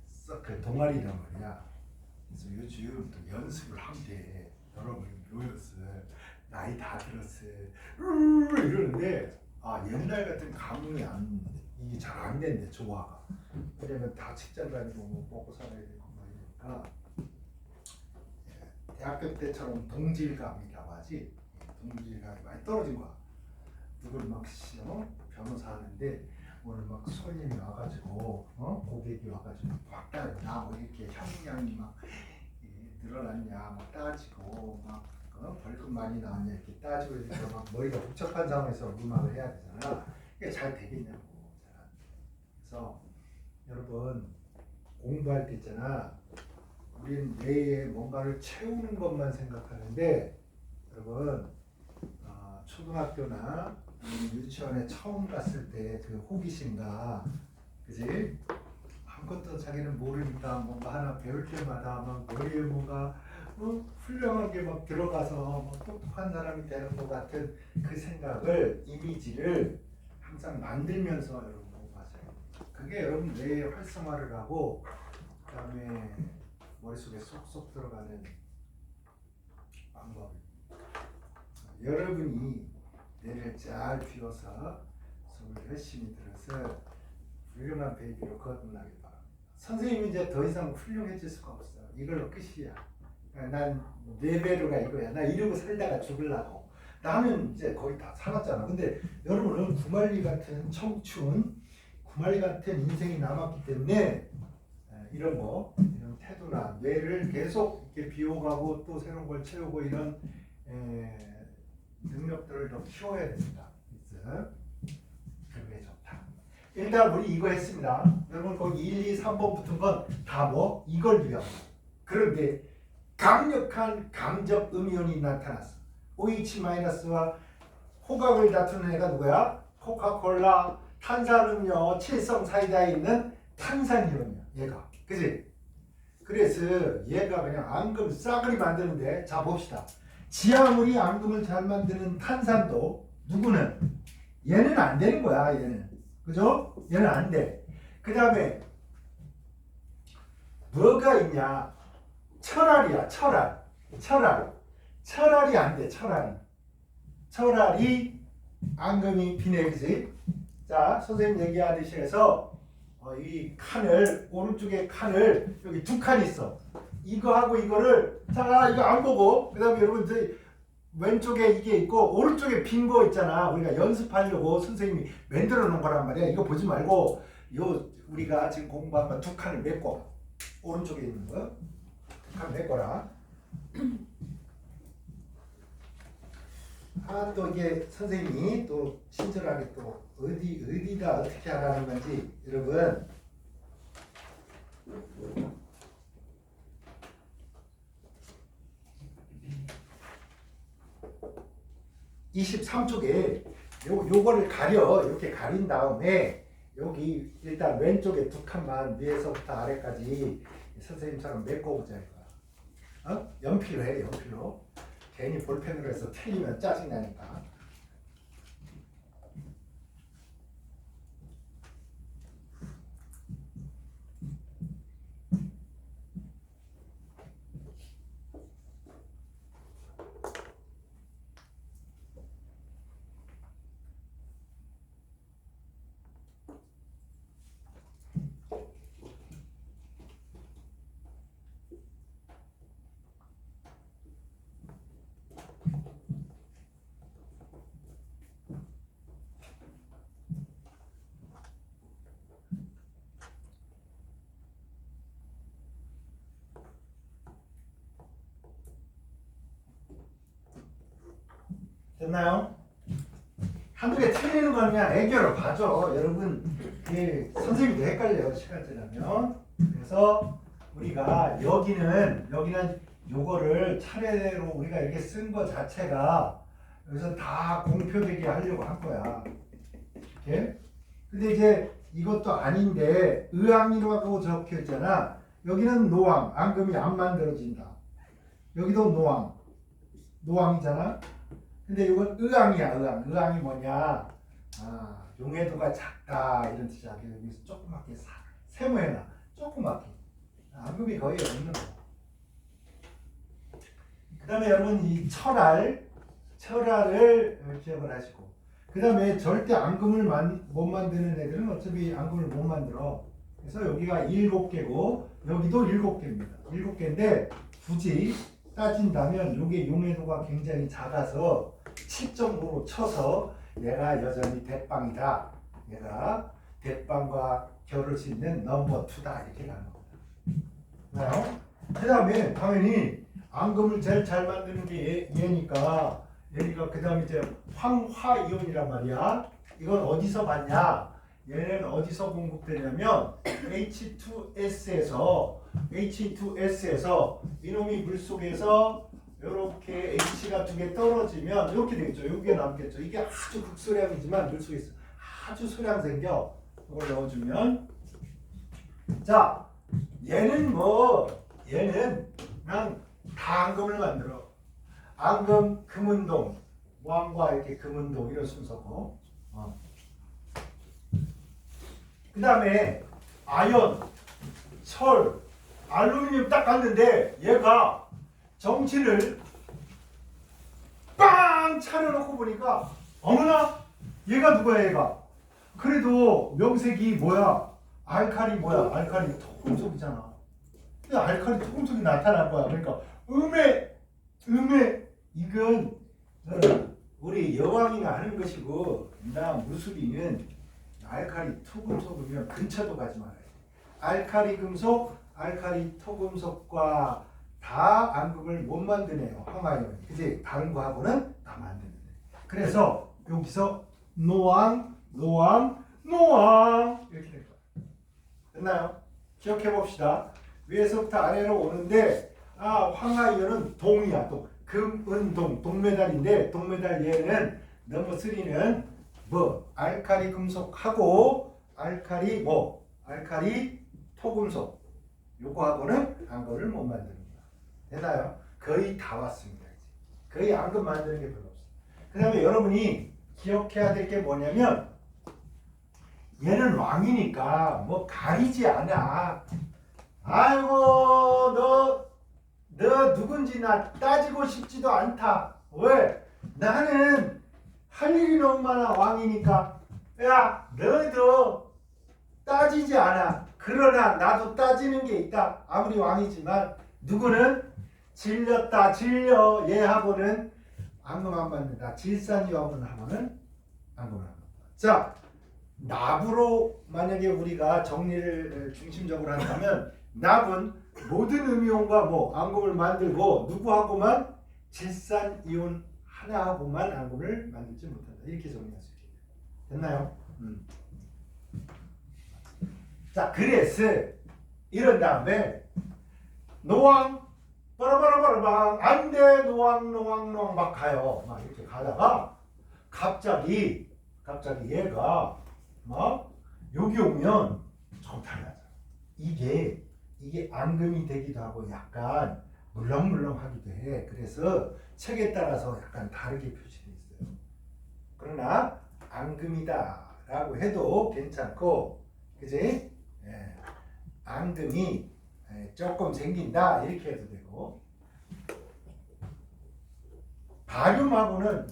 서클 동아리란 말이야. 그래서 요즘 또 연습을 한대. 여러분이 모였어. 나이 다 들었어. 이러는데 옛날 같은 감흥이 이게 잘 안 된대. 조화가. 왜냐면 다 직장 다니고 뭐 먹고 살아야 되고 막 이러니까 대학교 때처럼 동질감이라고 하지. 동질감이 많이 떨어진 거야. 누굴 막 변호사 하는데 오늘 막 손님이 와가지고 고객이 와가지고 막 나뭐 이렇게 형량이 막 늘어났냐 막 따지고 막 벌금 많이 나왔냐 이렇게 따지고 이러니까 막 머리가 복잡한 상황에서 음악을 해야 되잖아. 이게 잘 되겠냐고. 그래서 여러분 공부할 때 있잖아. 우리는 뇌에 뭔가를 채우는 것만 생각하는데 여러분 초등학교나 유치원에 처음 갔을 때 그 호기심과 그지? 아무것도 자기는 모르니까 뭔가 하나 배울 때마다 막 머리에 뭔가 훌륭하게 막 들어가서 막 똑똑한 사람이 되는 것 같은 그 생각을 이미지를 항상 만들면서 여러분 공부하세요. 그게 여러분 뇌의 활성화를 하고 그다음에 머릿속에 쏙쏙 들어가는 방법입니다. 여러분이 뇌를 잘 비워서 수업을 열심히 들어서 훌륭한 베이비로 거듭나길 바랍니다. 선생님이 이제 더 이상 훌륭해질 수가 없어. 이걸로 끝이야. 난 레벨로가 이거야. 나 이러고 살다가 죽으려고. 나는 이제 거의 다 살았잖아. 근데 여러분은 구말리 같은 청춘, 구말리 같은 인생이 남았기 때문에 이런 거 태도나 뇌를 계속 이렇게 비워가고 또 새로운 걸 채우고 이런 능력들을 더 키워야 됩니다. 그게 좋다. 일단 우리 이거 했습니다. 여러분 거기 1, 2, 3번 붙은 건 다 뭐? 이걸 유형. 그런데 강력한 강적 음이온이 나타났어. OH-와 호각을 다투는 애가 누구야? 코카콜라, 탄산음료, 칠성 사이다에 있는 탄산이온이야. 얘가. 그지? 그래서 얘가 그냥 앙금 싸그리 만드는데 자 봅시다. 지하물이 앙금을 잘 만드는 탄산도 누구는? 얘는 안 되는 거야. 얘는. 그죠? 얘는 안 돼. 그 다음에 뭐가 있냐? 철알이야. 철알이 안 돼. 철알이 앙금이 비네. 그지? 자 선생님 얘기하듯이 해서 이 칸을 오른쪽에 칸을 여기 두 칸 있어. 이거하고 이거를 자 이거 안 보고 그 다음에 여러분 저희 왼쪽에 이게 있고 오른쪽에 빈 거 있잖아. 우리가 연습하려고 선생님이 만들어 놓은 거란 말이야. 이거 보지 말고 요 우리가 지금 공부한 거 두 칸을 메꿔. 오른쪽에 있는 거 두 칸 메꿔라. 또 이게 선생님이 또 친절하게 또 어디다 어떻게 하라는 건지 여러분 23쪽에 요거를 가려 이렇게 가린 다음에 여기 일단 왼쪽에 두 칸만 위에서부터 아래까지 선생님처럼 메꿔보자 이거야. 연필로 해. 연필로. 괜히 볼펜으로 해서 틀리면 짜증나니까. 됐나요? 한두 개 틀리는 건 그냥 애교로 봐줘. 여러분, 선생님도 헷갈려요. 시간 지나면. 그래서 우리가 여기는 요거를 차례대로 우리가 이렇게 쓴 거 자체가 여기서 다 공표되게 하려고 한 거야. 이렇게. 근데 이제 이것도 아닌데 의왕이라고 적혀 있잖아. 여기는 노왕, 앙금이 안 만들어진다. 여기도 노왕이잖아. 근데 이건 의왕이야. 의왕이 뭐냐? 용해도가 작다 이런 뜻이야. 여기서 조그맣게 세모해놔. 조그맣게. 앙금이 거의 없는 거. 그 다음에 여러분 이 철알을 기억을 하시고 그 다음에 절대 앙금을 못 만드는 애들은 어차피 앙금을 못 만들어. 그래서 여기가 7개고 여기도 7개입니다. 7개인데 굳이 따진다면 이게 용해도가 굉장히 작아서 7.5로 쳐서 얘가 여전히 대빵이다. 얘가 대빵과 겨룰 수 있는 넘버 2다. 이렇게 가는 겁니다. 그 다음에 당연히 앙금을 제일 잘 만드는 게 얘니까 그 다음에 이제 황화이온이란 말이야. 이건 어디서 봤냐? 얘는 어디서 공급되냐면 H2S에서 이놈이 물속에서 이렇게 H가 두 개 떨어지면 이렇게 되겠죠. 여기에 남겠죠. 이게 아주 극소량이지만 물속에서 아주 소량 생겨. 이걸 넣어주면 자 얘는 그냥 다 앙금을 만들어. 앙금, 금운동, 무항과 이렇게 금운동 이런 순서고. 그 다음에 아연, 철, 알루미늄 딱 갔는데 얘가 정치를 빵 차려놓고 보니까 어머나 얘가 누구야 얘가. 그래도 명색이 뭐야? 알칼리 토금속이잖아. 근데 알칼리 토금속이 나타난 거야. 그러니까 음에 이건 우리 여왕이가 하는 것이고 나 무술이는 알칼리 토금속이면 근처도 가지 말아야 돼. 알칼리 금속, 알칼리 토금속과 다 앙금을 못 만드네요. 황화이온이. 그지? 다른 거하고는 다 만드는데. 그래서 여기서 노왕 이렇게 될 거예요. 됐나요? 기억해 봅시다. 위에서부터 아래로 오는데 황화이온은 동이야. 동. 금, 은, 동. 동메달인데 동메달 얘는 넘버 3는 뭐 알칼리 금속하고 알칼리 토금속 요거하고는 앙금을 못 만드는 거야. 되나요? 거의 다 왔습니다. 이제. 거의 앙금 만드는 게 별로 없어요. 그 다음에 여러분이 기억해야 될 게 뭐냐면 얘는 왕이니까 뭐 가리지 않아. 아이고 너 누군지 나 따지고 싶지도 않다. 왜? 나는 할 일이 너무 많아. 왕이니까. 야 너도 따지지 않아. 그러나 나도 따지는 게 있다. 아무리 왕이지만 누구는 질렸다. 질려. 얘하고는 앙금 안 받는다. 질산유하고는 앙금을 안 받는다. 자, 납으로 만약에 우리가 정리를 중심적으로 한다면 납은 모든 음이온과 앙금을 만들고 누구하고만 질산이온 하나하고만 앙금을 만들지 못한다. 이렇게 정리할 수 있겠네요. 됐나요? 자, 그래서 이런 다음에 노왕 빠라바라바라방 안돼 노왕 막 가요. 막 이렇게 가다가 갑자기 얘가 막 여기 오면 좀 달라져. 이게 앙금이 되기도 하고 약간 물렁물렁하기도 해. 그래서 책에 따라서 약간 다르게 표시되어 있어요. 그러나 앙금이다라고 해도 괜찮고, 그지? 예. 앙금이 조금 생긴다 이렇게 해도 되고, 바륨하고는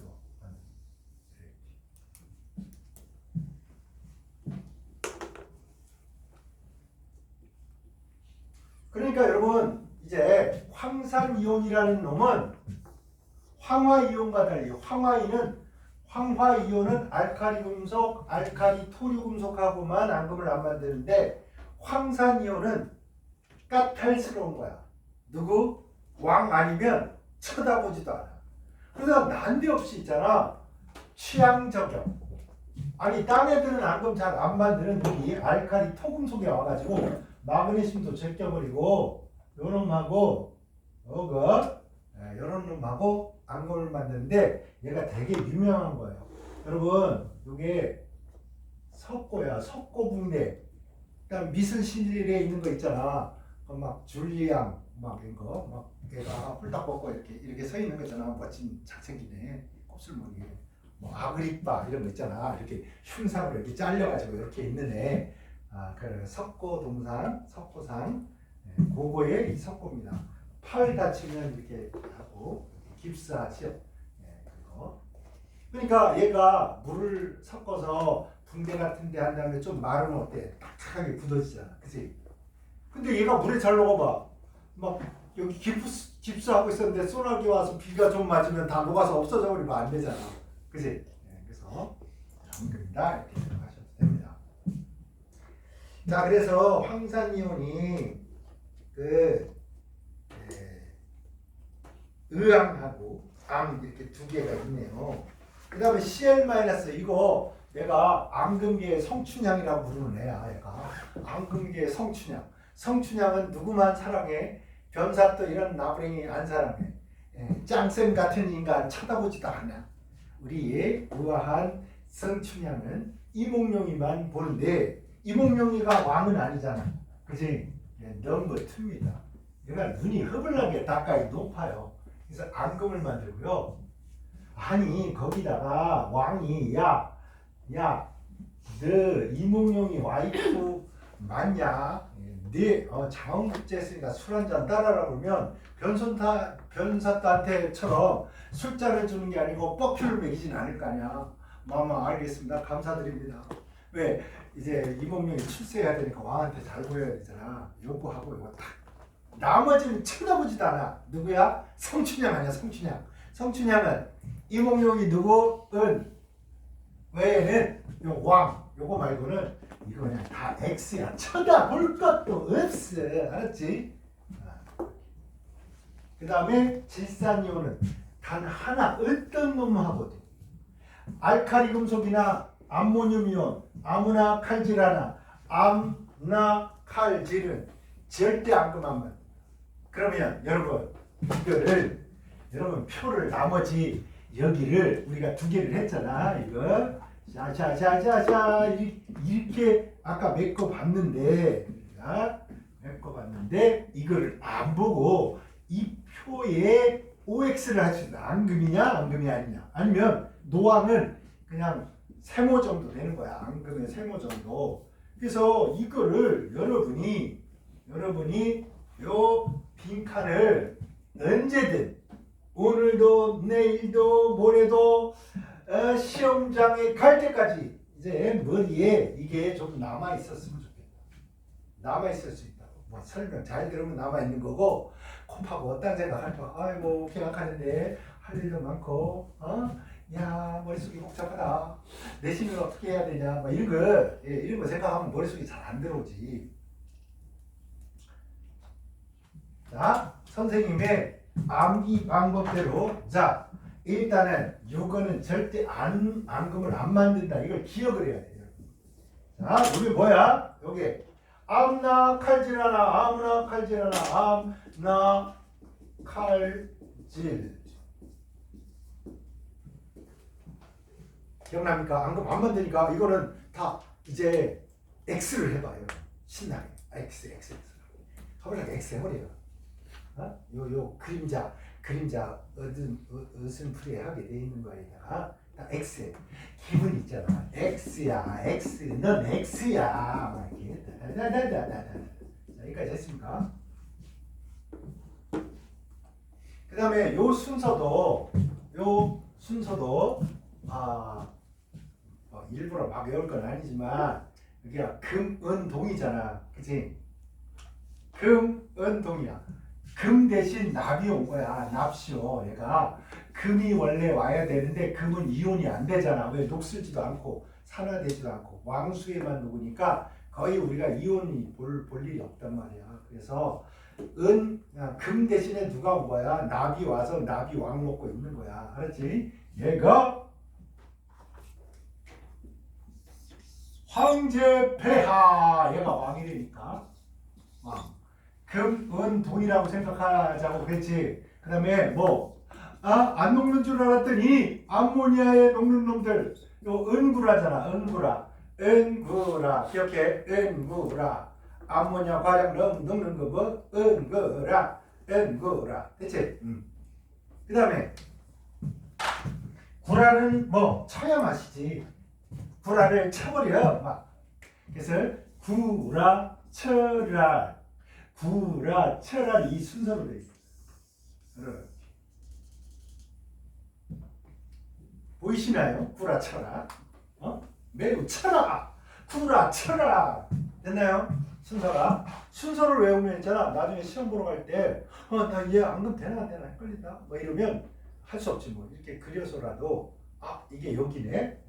그러니까 여러분 이제 황산이온이라는 놈은 황화이온과 달리 황화이온은 알칼리 금속, 알칼리 토류 금속하고만 앙금을 안 만드는데 황산이온은 까탈스러운 거야. 누구? 왕 아니면 쳐다보지도 않아. 그래서 난데없이 있잖아. 취향 저격. 아니 딴 애들은 앙금 잘 안 만드는 놈이 알칼리 토금속에 와가지고 마그네슘도 제껴버리고 요놈하고 요런 놈하고 앙금을 만드는데 얘가 되게 유명한 거예요. 여러분 요게 석고야. 석고붕대. 그다음 미술실에 있는 거 있잖아. 막 줄리앙 막 이런 거 막 얘가 홀딱 벗고 이렇게 서 있는 거 있잖아. 멋진 잘생기네. 곱슬머리. 뭐 아그리빠 이런 거 있잖아. 이렇게 흉상으로 이렇게 잘려가지고 이렇게 있는 애. 그 석고상. 그거의 이 석고입니다. 팔 다치면 이렇게 하고 깁스하죠. 그거. 그러니까 얘가 물을 섞어서 붕대 같은 데 한 다음에 좀 마르면 어때? 딱딱하게 굳어지잖아. 그치? 근데 얘가 물에 잘 녹아봐. 막 여기 깁스하고 있었는데 소나기 와서 비가 좀 맞으면 다 녹아서 없어져 버리면 안 되잖아. 그치? 그래서 앙금이다 이렇게 생각하셔도 됩니다. 자, 그래서 황산이온이 의항하고 앙 이렇게 두 개가 있네요. 그 다음에 Cl- 이거 내가 앙금계의 성춘향이라고 부르는 애야. 얘가 앙금계의 성춘향. 성춘향은 누구만 사랑해? 변사또 이런 나부랭이 안 사랑해. 짱쌤 같은 인간 쳐다보지도 않아. 우리의 우아한 성춘향은 이몽룡이만 보는데 이몽룡이가 왕은 아니잖아. 그치? 넘버 2입니다. 얘가 눈이 흐블나게 가까이 높아요. 그래서 앙금을 만들고요. 아니 거기다가 왕이 야 너 이몽룡이 와이프 맞냐? 네 장원국제 했으니까 술 한잔 따라라 그러면 변사또한테처럼 술잔을 주는 게 아니고 뻑큐를 먹이진 않을 거 아니야. 마마 알겠습니다. 감사드립니다. 왜? 이제 이몽룡이 출세해야 되니까 왕한테 잘 보여야 되잖아. 요거하고 이거 딱. 나머지는 쳐다보지도 않아. 누구야? 성춘향 아니야. 성춘향은 이몽룡이 누구? 은 외에는 요 왕 요거 말고는 이거 그냥 다 X야. 쳐다볼 것도 없어. 알았지? 그 다음에 질산이온은 단 하나 어떤 놈하고도 알칼리 금속이나 암모늄이온, 아무나 칼질하나 암나 칼질은 절대 앙금 안 만든다. 그러면 여러분 이거를 여러분 표를 나머지 여기를 우리가 두 개를 했잖아. 이거 자자자자자 이렇게 아까 메꿔 봤는데 이거를 안 보고 이 표에 OX를 할 수 있다. 앙금이냐 앙금이 아니냐. 아니면 노항은 그냥 세모 정도 되는 거야. 앙금의 세모 정도. 그래서 이거를 여러분이 요 빈칸을 언제든 오늘도 내일도 모레도 시험장에 갈 때까지 이제 머리에 이게 좀 남아 있었으면 좋겠다. 남아 있을 수 있다고. 뭐 설명 잘 들으면 남아 있는 거고 곱하고 어떤 생각할 거. 아이고 계약하는데 할 일도 많고 야 머릿속이 복잡하다. 내신을 어떻게 해야 되냐. 뭐 이런 거 이런 거 생각하면 머릿속이 잘 안 들어오지. 자 선생님의 암기 방법대로 자 일단은 요거는 절대 앙금을 안 만든다. 이걸 기억을 해야 돼요. 자 여기 뭐야? 여기 암나 칼질하나 아무나 칼질하나 암나 칼질 기억납니까? 앙금 안 만드니까 이거는 다 이제 X를 해봐요. 신나게 X 허블하게 X 해버려요. 요 그림자 어슴푸레 하게 돼 있는 거에다가 다 X 기분 있잖아. X야 넌 X야 막 이렇게 다다다다다. 자 여기까지 했습니까? 그 다음에 요 순서도 일부러 막 외울 건 아니지만 여기가 금, 은, 동이잖아. 그치? 금, 은, 동이야. 금 대신 납이 온 거야. 납시오. 얘가 금이 원래 와야 되는데 금은 이온이 안 되잖아. 왜? 녹슬지도 않고 산화되지도 않고 왕수에만 녹으니까 거의 우리가 이온이 볼 일이 없단 말이야. 그래서 금 대신에 누가 온 거야? 납이 와서 납이 왕 먹고 있는 거야. 알았지? 얘가 황제 폐하. 얘가 왕이 되니까 왕. 금, 은, 동이라고 생각하자고 그랬지. 그 다음에 안 녹는 줄 알았더니 암모니아에 녹는 놈들 요 은구라잖아. 은구라 기억해. 은구라 암모니아 과장 녹는 거 뭐? 은구라 됐지? 그 다음에 구라는 쳐야 맛이지. 구라를 쳐버려 막. 그래서 구라 쳐라 이 순서로 돼 있어. 보이시나요? 구라 쳐라. 매우 쳐라. 구라 쳐라. 됐나요? 순서를 외우면 있잖아. 나중에 시험 보러 갈 때 나 얘 앙금 되나 안 되나 헷갈린다. 뭐 이러면 할 수 없지 뭐. 이렇게 그려서라도 이게 여기네.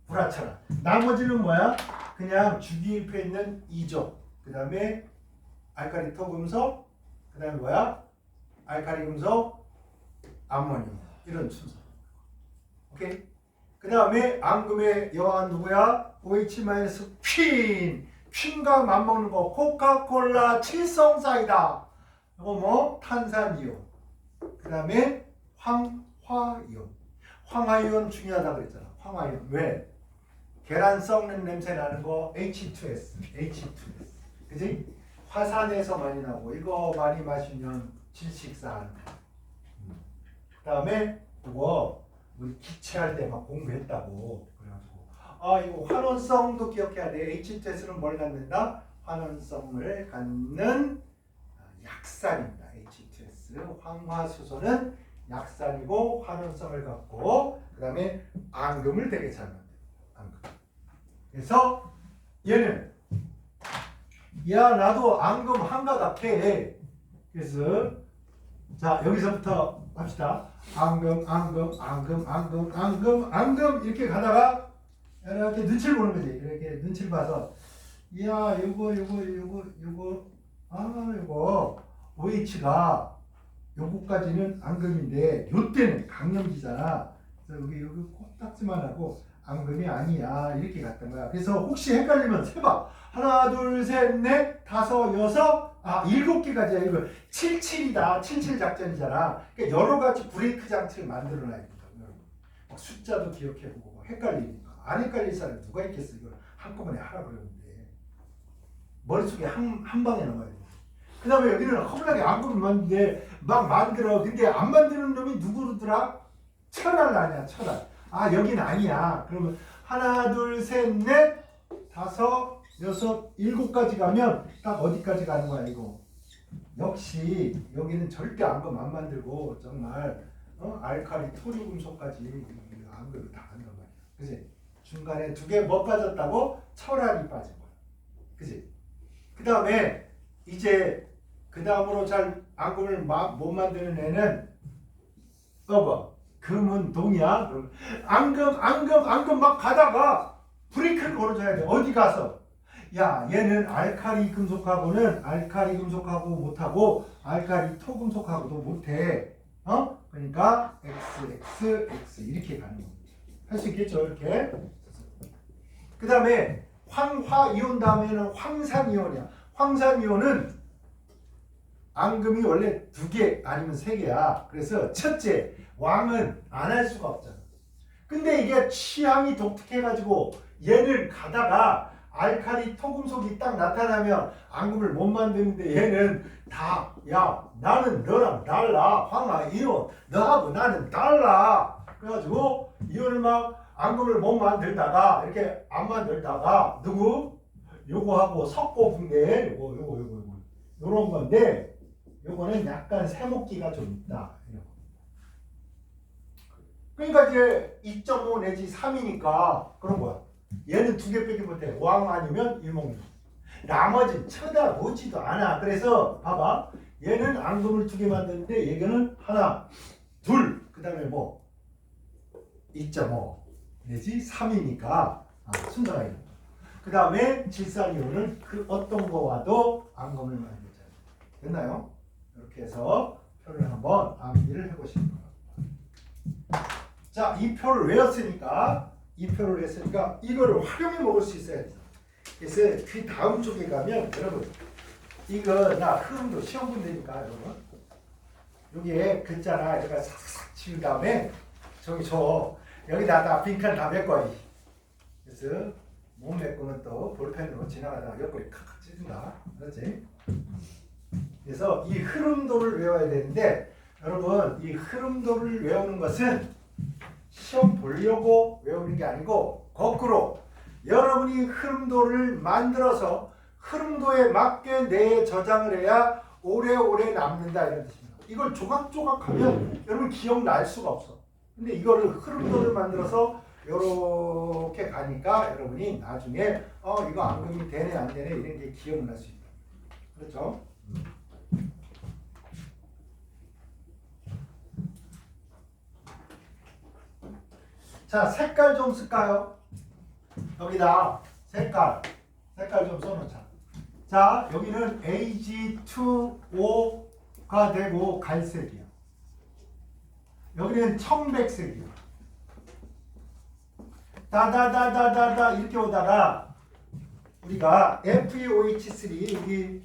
구라 쳐라. 나머지는 뭐야? 그냥 주기율표에 있는 이족. 그 다음에 알칼리 토금속, 그 다음에 뭐야? 알칼리 금속, 암모늄 이런 순서. 오케이? 그 다음에 앙금의 여왕은 누구야? OH- 퀸과 맞먹는 거 코카콜라 칠성사이다. 이거 탄산이온. 그 다음에 황화이온. 황화이온 중요하다 그랬잖아. 황화이온. 왜? 계란 썩는 냄새 나는 거 H2S. 그지? 화산에서 많이 나고 이거 많이 마시면 질식사하는 거. 그 다음에 그거 우리 기체할 때 막 공부했다고. 그래가지고 이거 환원성도 기억해야 돼. H2S는 뭘 갖는다? 환원성을 갖는 약산입니다. H2S. 황화수소는 약산이고 환원성을 갖고 그 다음에 앙금을 되게 잘 만든다. 앙금. 그래서 얘는 야 나도 앙금 한가 같아. 그래서 자 여기서부터 합시다. 앙금 이렇게 가다가 이렇게 눈치를 보는 거지. 이렇게 눈치를 봐서 야 요거 요거 OH가 요거까지는 앙금인데 요때는 강염지잖아. 그래서 여기 코딱지만 하고 앙금이 아니야 이렇게 갔던 거야. 그래서 혹시 헷갈리면 세봐. 하나 둘 셋 넷 다섯 여섯 7개까지야. 이거 77이다. 77 작전이잖아. 그러니까 여러 가지 브레이크 장치를 만들어놔야 된다. 여러분. 막 숫자도 기억해보고 헷갈리니까. 안 헷갈릴 사람이 누가 있겠어. 이걸 한꺼번에 하라 그러는데 머릿속에 한 방에 넣어야 돼. 그 다음에 여기는 허블하게 앙금을 만드는데 막 만들어. 근데 안 만드는 놈이 누구더라? 철알 아니야. 철알. 여긴 아니야. 그러면 하나 둘 셋 넷 다섯 여섯 7까지 가면 딱 어디까지 가는 거야 이거. 역시 여기는 절대 앙금 안 만들고 정말 알칼리 토류 금속까지 앙금을 다 한단 말이야. 그지? 중간에 2개 뭐 빠졌다고? 철알이 빠진 거야. 그지? 그 다음에 이제 그 다음으로 잘 앙금을 못 만드는 애는 금은 동이야. 앙금 막 가다가 브레이크를 걸어줘야 돼. 어디 가서? 야, 얘는 알칼리 금속하고는 알칼리 금속하고 못하고 알칼리 토금속하고도 못해. 그러니까 X 이렇게 가는 겁니다. 할 수 있겠죠, 이렇게. 그 다음에 황화이온 다음에는 황산이온이야. 황산이온은 앙금이 원래 2개 아니면 3개야. 그래서 첫째, 왕은 안 할 수가 없잖아. 근데 이게 취향이 독특해가지고 얘는 가다가 알칼리 토금속이 딱 나타나면 앙금을 못 만드는데 얘는 다 나는 너랑 달라. 황화이온 너하고 나는 달라. 그래가지고 이온을 막 앙금을 못 만들다가 이렇게 안 만들다가 누구? 요거하고 섞어 분게 요거 요런 건데 요거는 약간 세목기가 좀 있다. 그러니까 이제 2.5 내지 3이니까 그런 거야. 얘는 2개밖에 못해. 왕 아니면 일목록. 나머지는 쳐다보지도 않아. 그래서 봐봐. 얘는 앙금을 2개 만드는데 얘는 하나, 둘. 그 다음에 뭐 2.5 내지 3이니까 순서가 있는 거야. 그 다음에 질산이온은 그 어떤 거와도 앙금을 만들잖아요. 됐나요? 이렇게 해서 표를 한번 암기를 해보시는 거예요. 자, 이 표를 외웠으니까 이거를 활용해 먹을 수 있어야 돼. 그래서 그 다음 쪽에 가면 여러분 이거 나 흐름도 시험 문제니까 여러분 여기에 글자나 이렇게 싹싹 치운 다음에 저기 여기다 빈칸 다 메꿔. 그래서 못 메꾸는 또 볼펜으로 지나가다가 옆구리 칵칵 찢는다. 그렇지? 그래서 이 흐름도를 외워야 되는데 여러분 이 흐름도를 외우는 것은 시험 보려고 외우는 게 아니고 거꾸로 여러분이 흐름도를 만들어서 흐름도에 맞게 내 저장을 해야 오래오래 남는다 이런 뜻입니다. 이걸 조각조각하면 여러분 기억날 수가 없어. 근데 이거를 흐름도를 만들어서 이렇게 가니까 여러분이 나중에 이거 앙금이 되네 안 되네 이런 게 기억날 수 있다. 그렇죠? 자, 색깔 좀 쓸까요? 여기다 색깔 좀 써놓자. 자, 여기는 AG2O가 되고 갈색이야. 여기는 청백색이야. 다다다다다다 이렇게 오다가 우리가 FeOH3 여기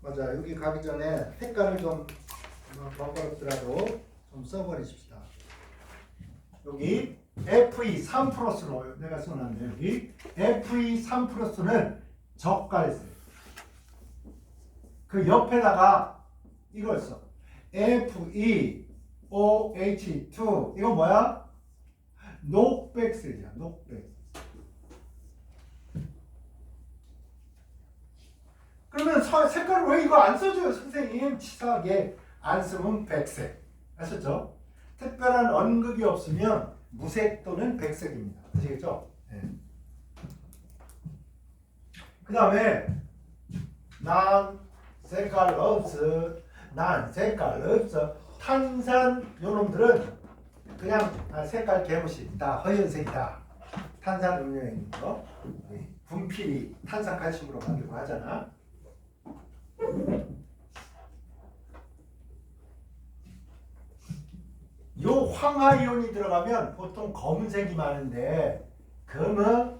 맞아 여기 가기 전에 색깔을 좀 번거롭더라도 좀 써버리십시다. 여기 Fe3 플러스로 내가 써놨는데 여기 Fe3 플러스는 적갈색. 그 옆에다가 이걸 써. FeOH2 이건 뭐야? 녹백색이야. 녹백. 그러면 색깔을 왜 이거 안 써줘요? 선생님 치사하게 안 쓰면 백색. 아셨죠? 특별한 언급이 없으면 무색 또는 백색입니다. 아시겠죠? 네. 그 다음에 난 색깔 없어. 난 색깔 없어. 탄산 요놈들은 그냥 색깔 개무시 다 허연색이다. 탄산 음료에 있는 거 분필이 탄산칼슘으로 만들고 하잖아. 요 황화이온이 들어가면 보통 검은색이 많은데 금은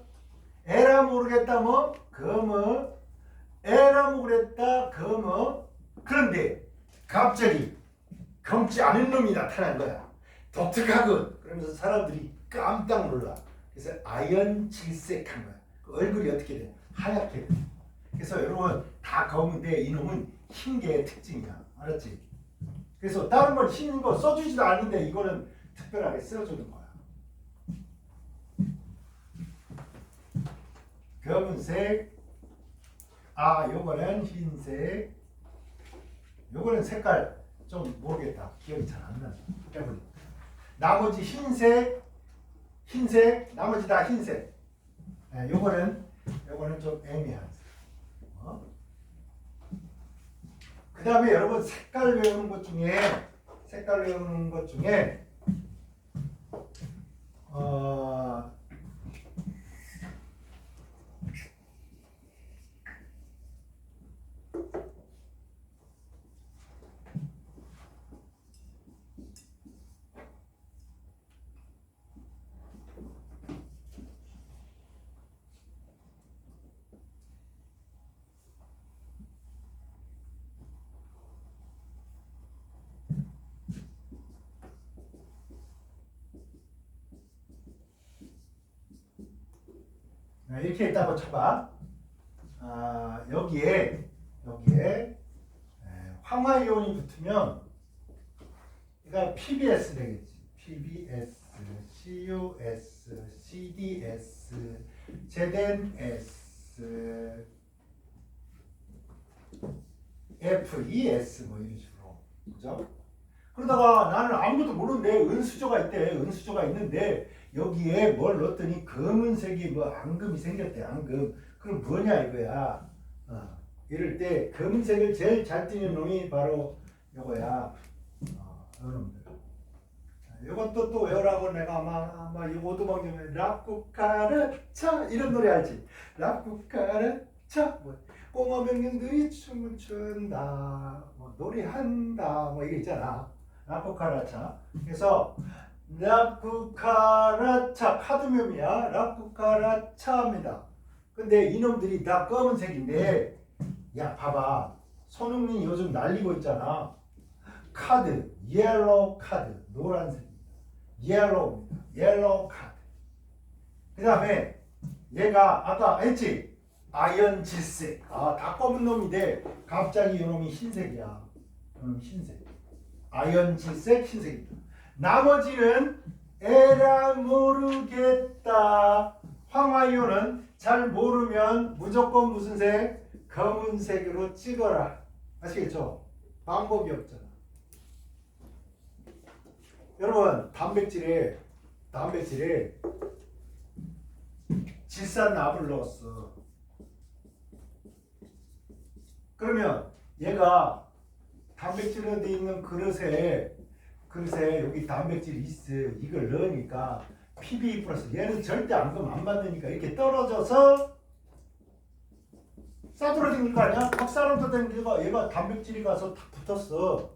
에라 모르겠다 뭐 금은 에라 모르겠다 금은 그런데 갑자기 검지 않은 놈이 나타난 거야. 독특하군. 그러면서 사람들이 깜짝 놀라. 그래서 아연 질색한 거야. 그 얼굴이 어떻게 돼? 하얗게 돼. 그래서 여러분 다 검은데 이놈은 흰 게 특징이야. 알았지? 그래서 다른 건 흰 거 써주지도 않는데 이거는 특별하게 써주는 거야. 검은색, 요거는 흰색, 요거는 색깔 좀 모르겠다. 기억이 잘 안 나네. 나머지 흰색, 나머지 다 흰색. 요거는 좀 애매한 색. 그 다음에 여러분 색깔 외우는 것 중에 이렇게 있다고 쳐봐. 여기에 황화이온이 붙으면 그러니까 PBS 되겠지. PBS, CUS, CDS, ZNS, FES 뭐 이런 식으로. 그죠? 그러다가 나는 아무것도 모르는데 은수저가 있대. 은수저가 있는데 여기에 뭘 넣었더니 검은색이 뭐 앙금이 생겼대. 앙금. 그럼 뭐냐 이거야. 이럴 때 검은색을 제일 잘 띠는 놈이 바로 요거야. 여러분들. 이것도 또 외우라고 내가 아마 이 오두방정에 라쿠카르차 이런 노래 알지? 라쿠카르차 뭐 꼬마병년들이 춤을 춘다 뭐 노래한다 뭐 이게 있잖아. 라쿠카라차. 그래서 라쿠카라차 카드뮴이야. 라쿠카라차입니다. 근데 이놈들이 다 검은색인데 야 봐봐. 손흥민이 요즘 날리고 있잖아. 카드 옐로우 카드 노란색입니다. 옐로우입니다. 옐로우 카드. 그 다음에 얘가 아까 했지? 아연 질색. 다 검은 놈인데 갑자기 이놈이 흰색이야. 흰색. 아연 질색 흰색입니다. 나머지는 에라 모르겠다. 황화이온은 잘 모르면 무조건 무슨 색? 검은색으로 찍어라. 아시겠죠? 방법이 없잖아. 여러분 단백질에 질산납을 넣었어. 그러면 얘가 단백질로 되어 있는 그릇에 여기 단백질이 있어. 이걸 넣으니까 PB 플러스 얘는 절대 앙금 안 받으니까 이렇게 떨어져서 싸돌아다닐 거 아니야? 막 싸돌아다니니까 얘가 단백질이 가서 탁 붙었어.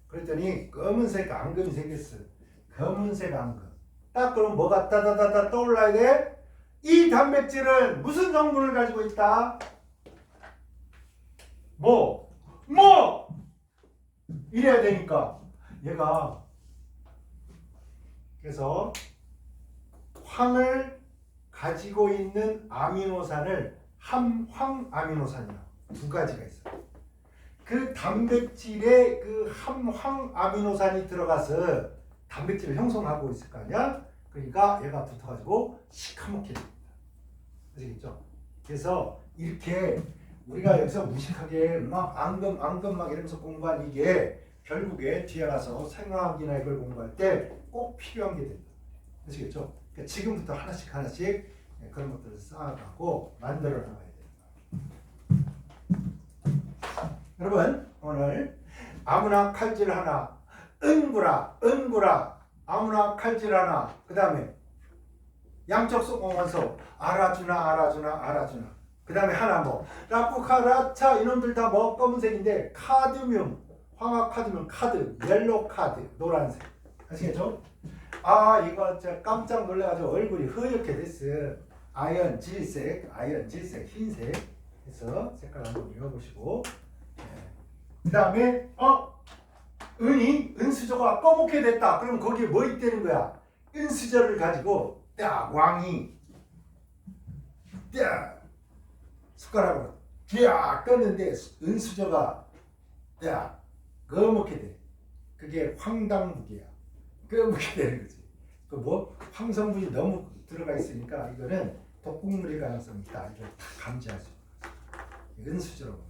그랬더니 검은색 앙금이 생겼어. 검은색 앙금. 딱 그럼 뭐가 따다다다 떠올라야 돼? 이 단백질은 무슨 성분을 가지고 있다? 뭐 이래야 되니까 얘가 그래서 황을 가지고 있는 아미노산을 함황아미노산이라고 두 가지가 있어요. 그 단백질에 그 함황아미노산이 들어가서 단백질을 형성하고 있을 거 아니야? 그러니까 얘가 붙어가지고 시커멓게 됩니다. 아시겠죠? 그래서 이렇게 우리가 여기서 무식하게 막 앙금 막 이러면서 공부한 이게 결국에 뒤에 가서 생화학이나 이걸 공부할 때 꼭 필요한 게 된다. 아시겠죠? 그러니까 지금부터 하나씩 그런 것들을 쌓아가고 만들어 나가야 된다. 여러분 오늘 아무나 칼질 하나, 은구라, 아무나 칼질 하나, 그 다음에 양적 쏘면서 알아주나. 그 다음에 하나 뭐 라쿠카라차 이놈들 다 뭐 검은색인데 카드뮴, 황화 카드뮴 카드, 옐로 카드, 노란색. 아시겠죠? 아 이거 진짜 깜짝 놀라가지고 얼굴이 허옇게 됐어. 아연 질색, 흰색 해서 색깔 한번 읽어보시고. 그 다음에 은수저가 검게 됐다. 그럼 거기에 뭐 있다는 거야? 은수저를 가지고 딱 왕이 딱 숟가락으로 딱 떴는데 은수저가 딱 검게 돼. 그게 황당무계야. 검게 되는 거지. 그 뭐 황성분이 너무 들어가 있으니까 이거는 독극물일 가능성이 있다. 이걸 다 감지할 수 있는 은수저라고.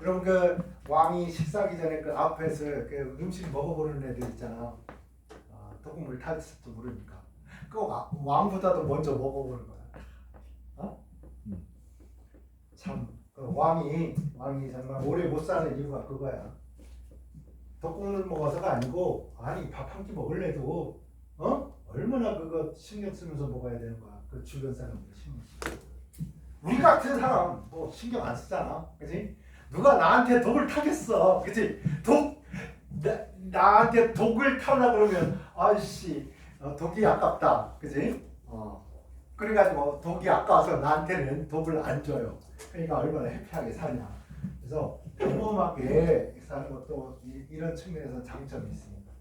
여러분 그 왕이 식사하기 전에 그 앞에서 그 음식 먹어보는 애들 있잖아. 독극물 탈지도 모르니까. 그 왕보다도 먼저 먹어보는 거야. 참 그 왕이 정말 오래 못 사는 이유가 그거야. 독극물 먹어서가 아니고 아니 밥 한 끼 먹을래도 얼마나 그거 신경 쓰면서 먹어야 되는 거야. 그 주변 사람들 신경 쓰고. 우리 같은 사람 뭐 신경 안 쓰잖아, 그렇지? 누가 나한테 독을 타겠어, 그렇지? 나한테 독을 타려 그러면 아이씨 독이 아깝다, 그렇지? 그래가지고 독이 아까워서 나한테는 독을 안 줘요. 그러니까 얼마나 해피하게 사냐. 그래서 평범하게 사는 것도 이런 측면에서 장점이 있습니다.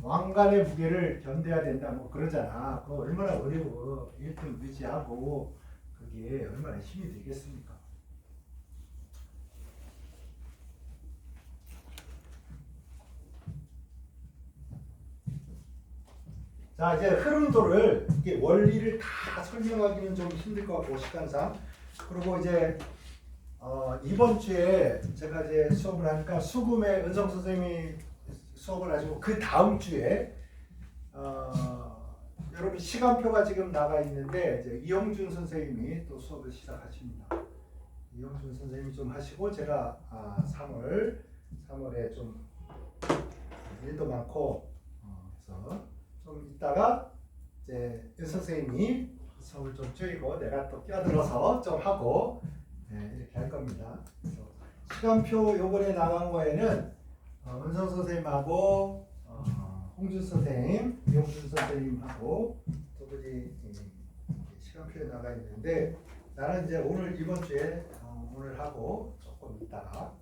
왕관의 무게를 견뎌야 된다 뭐 그러잖아. 그거 얼마나 어려워. 1등 유지하고 그게 얼마나 힘이 되겠습니까? 자 이제 흐름도를 이게 원리를 다 설명하기는 좀 힘들 것 같고 시간상. 그리고 이제 이번 주에 제가 이제 수업을 하니까 수금의 은성 선생님이 수업을 하시고 그 다음 주에 여러분 시간표가 지금 나가 있는데 이제 이영준 선생님이 또 수업을 시작하십니다. 이영준 선생님이 좀 하시고 제가 3월에 좀 일도 많고 그래서 좀 있다가 이제 은 선생님이 수업을 좀 줄이고 내가 또 끼어들어서 좀 하고 이렇게 할 겁니다. 그래서 시간표 요번에 나간 거에는 은성 선생님하고 홍준 선생님, 이용준 선생님하고 두 분이 시간표에 나가 있는데 나는 이제 오늘 이번 주에 오늘 하고 조금 있다가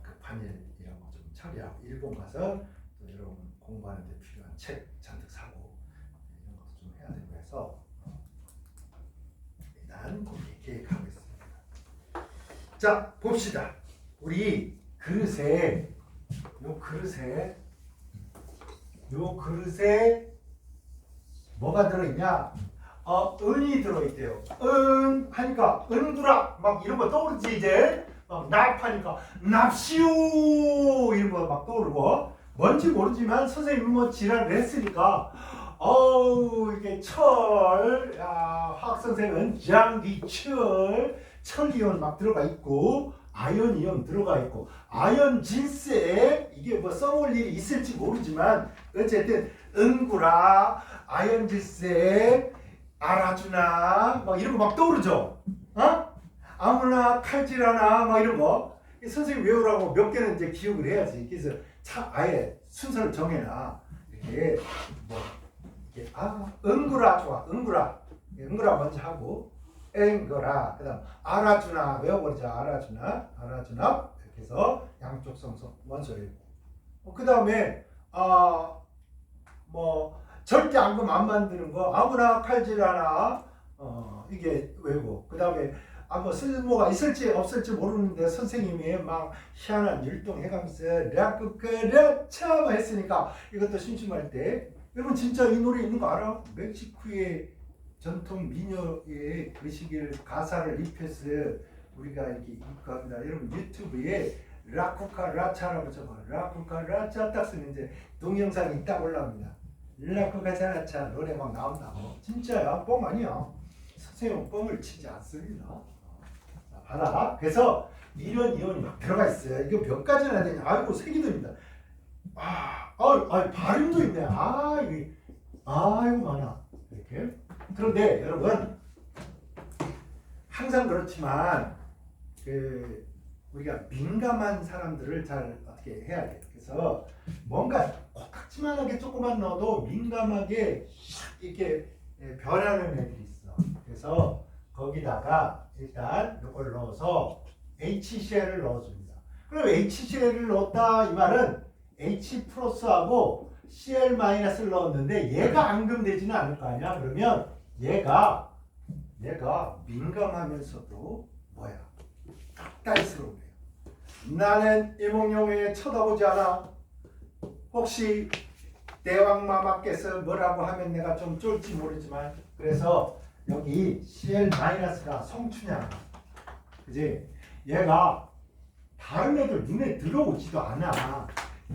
급한 일 이런 거 좀 처리하고 일본 가서 또 여러분 공부하는 데 필요한 책 잔뜩 사고 이런 것도 좀 해야 되고 해서 일단 그렇게 계획하고 있습니다. 자 봅시다. 우리 요 그릇에 뭐가 들어있냐? 은이 들어있대요. 은 하니까 은구라 막 이런 거 떠오르지 이제. 납하니까 납시오 이런 거 막 떠오르고 뭔지 모르지만 선생님이 뭐 지랄을 했으니까 이게 화학 선생은 장기철 철이온 막 들어가 있고 아연 이온 들어가 있고 아연 질세에 이게 뭐 써볼 일이 있을지 모르지만 어쨌든 은구라 아연 질세 알아주나 막 이런 거 막 떠오르죠. 아무나 칼질하나 막 이런 거 선생님 외우라고 몇 개는 이제 기억을 해야지. 그래서 아예 순서를 정해놔. 이렇게 뭐 이렇게 은구라 좋아. 은구라 먼저 하고 앵거라 그다음 알아주나 외워버리자. 알아주나 이렇게 해서 양쪽 성서 먼저 외우고 그 다음에 뭐 절대 앙금 안 만드는 거 아무나 칼질하나 이게 외우고 그 다음에 뭐 쓸모가 있을지 없을지 모르는데 선생님이 막 희한한 율동 해가면서 락크라차 했으니까 이것도 심심할 때 여러분 진짜 이 노래 있는 거 알아? 멕시코의 전통 민요의 그 시기를 가사를 입혀서 우리가 이렇게 입고합니다. 여러분 유튜브에 라쿠카라차라고 쳐봐. 라쿠카라차 딱 쓰면 이제 동영상이 딱 올라옵니다. 라쿠카라차 노래 막 나온다고. 진짜야, 뻥 아니야. 선생님은 뻥을 치지 않습니다. 봐라. 그래서 이런 이온이 막 들어가 있어요. 이거 몇 가지나 해야 되냐? 아이고 세기도입니다. 발음도 있네. 이게 아이고 많아. 이렇게. 그런데 여러분 항상 그렇지만 우리가 민감한 사람들을 잘 어떻게 해야 돼. 그래서 뭔가 코딱지만하게 조금만 넣어도 민감하게 샥 이렇게 변하는 애들이 있어. 그래서 거기다가 일단 이걸 넣어서 HCl을 넣어줍니다. 그럼 HCl을 넣었다 이 말은 H 플러스하고 Cl 마이너스를 넣었는데 얘가 앙금되지는 않을 거 아니야. 그러면 얘가 민감하면서도 뭐야? 딱딱스러운 거예요. 나는 이몽룡에 쳐다보지 않아. 혹시 대왕마마께서 뭐라고 하면 내가 좀 쫄지 모르지만 그래서 여기 Cl-가 성춘향 그지? 얘가 다른 애들 눈에 들어오지도 않아.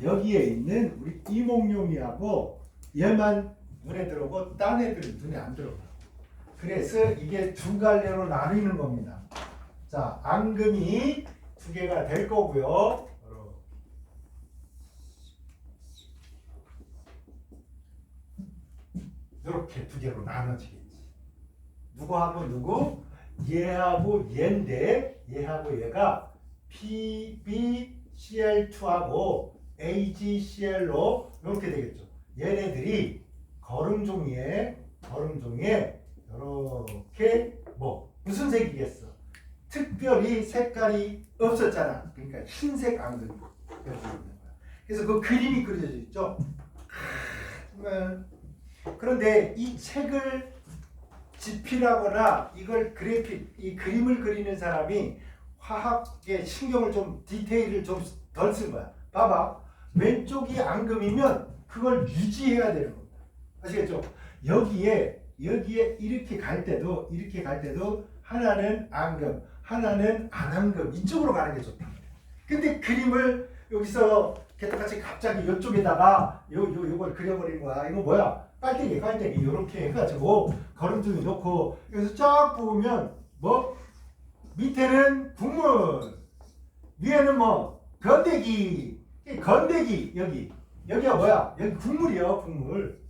여기에 있는 우리 이몽룡이하고 얘만 눈에 들어오고 딴 애들은 눈에 안 들어가. 그래서 이게 두 갈래로 나뉘는 겁니다. 자, 앙금이 두 개가 될 거고요. 이렇게 두 개로 나눠지겠지. 누구하고 누구? 얘하고 얘인데 얘하고 얘가 PbCl2하고 AgCl로 이렇게 되겠죠. 얘네들이 거름종이에 이렇게 뭐 무슨 색이겠어? 특별히 색깔이 없었잖아. 그러니까 흰색 앙금이 여기 있는 거야. 그래서 그 그림이 그려져 있죠. 정말. 그런데 이 책을 집필하거나 이걸 이 그림을 그리는 사람이 화학의 신경을 좀 디테일을 좀 덜 쓴 거야. 봐봐. 왼쪽이 앙금이면 그걸 유지해야 되는 겁니다. 아시겠죠? 여기에 이렇게 갈 때도 하나는 앙금, 하나는 안앙금 이쪽으로 가는 게 좋다. 근데 그림을 여기서 개떡같이 갑자기 이쪽에다가 요걸 그려버린 거야. 이거 뭐야? 깔때기 이렇게 해가지고 거름중에 놓고 여기서 쫙 보면 뭐 밑에는 국물, 위에는 뭐 건더기 여기가 뭐야? 여기 국물이요, 국물.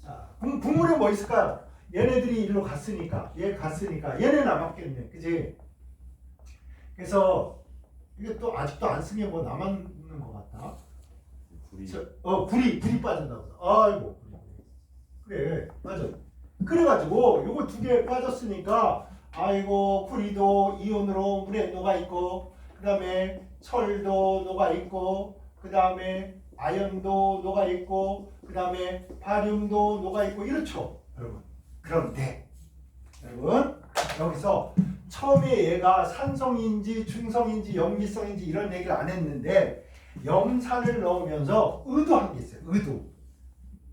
자, 국물에 뭐 있을까요? 얘네들이 일로 갔으니까 얘네 남았겠네, 그지? 그래서 이게 또 아직도 안 쓴 게 뭐 남았는 것 같다. 불이 빠진다고. 아이고, 그래, 맞아. 그래가지고 요거 두 개 빠졌으니까 아이고 구리도 이온으로 물에 녹아 있고 그 다음에 철도 녹아 있고 그 다음에 아연도 녹아 있고 그 다음에 바륨도 녹아 있고 이렇죠, 여러분. 그런데 여러분 여기서 처음에 얘가 산성인지 중성인지 염기성인지 이런 얘기를 안 했는데 염산을 넣으면서 의도한 게 있어요.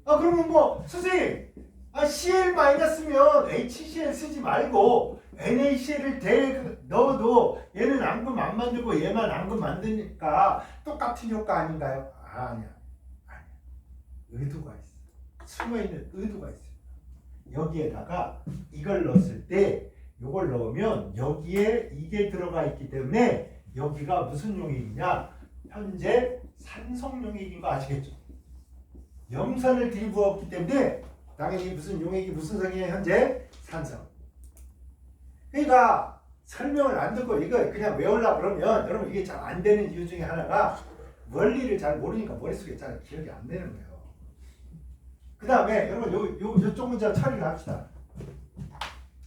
그러면 뭐 선생님 Cl-면 HCl 쓰지 말고 NaCl을 넣어도 얘는 앙금 안 만들고 얘만 앙금 만드니까 똑같은 효과 아닌가요? 아니야. 의도가 있어. 숨어있는 의도가 있어요. 여기에다가 이걸 넣었을 때 이걸 넣으면 여기에 이게 들어가 있기 때문에 여기가 무슨 용액이냐? 현재 산성용액인 거 아시겠죠? 염산을 들이부었기 때문에 당연히 무슨 용액이 무슨 성이에요? 현재 산성. 그러니까 설명을 안 듣고 이거 그냥 외우려고 그러면 여러분 이게 잘 안 되는 이유 중에 하나가 원리를 잘 모르니까 머릿속에 잘 기억이 안 되는 거예요. 그 다음에 여러분 요쪽 문제 처리를 합시다.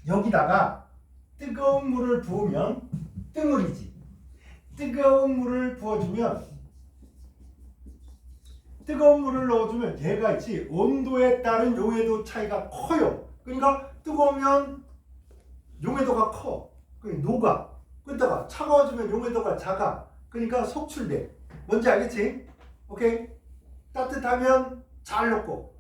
여기다가 뜨거운 물을 부으면 뜨물이지. 뜨거운 물을 부어주면 뜨거운 물을 넣어주면 얘가 있지 온도에 따른 용해도 차이가 커요. 그러니까 뜨거우면 용해도가 커. 그러니까 녹아. 그러다가 차가워지면 용해도가 작아. 그러니까 속출돼. 뭔지 알겠지? 오케이? 따뜻하면 잘 녹고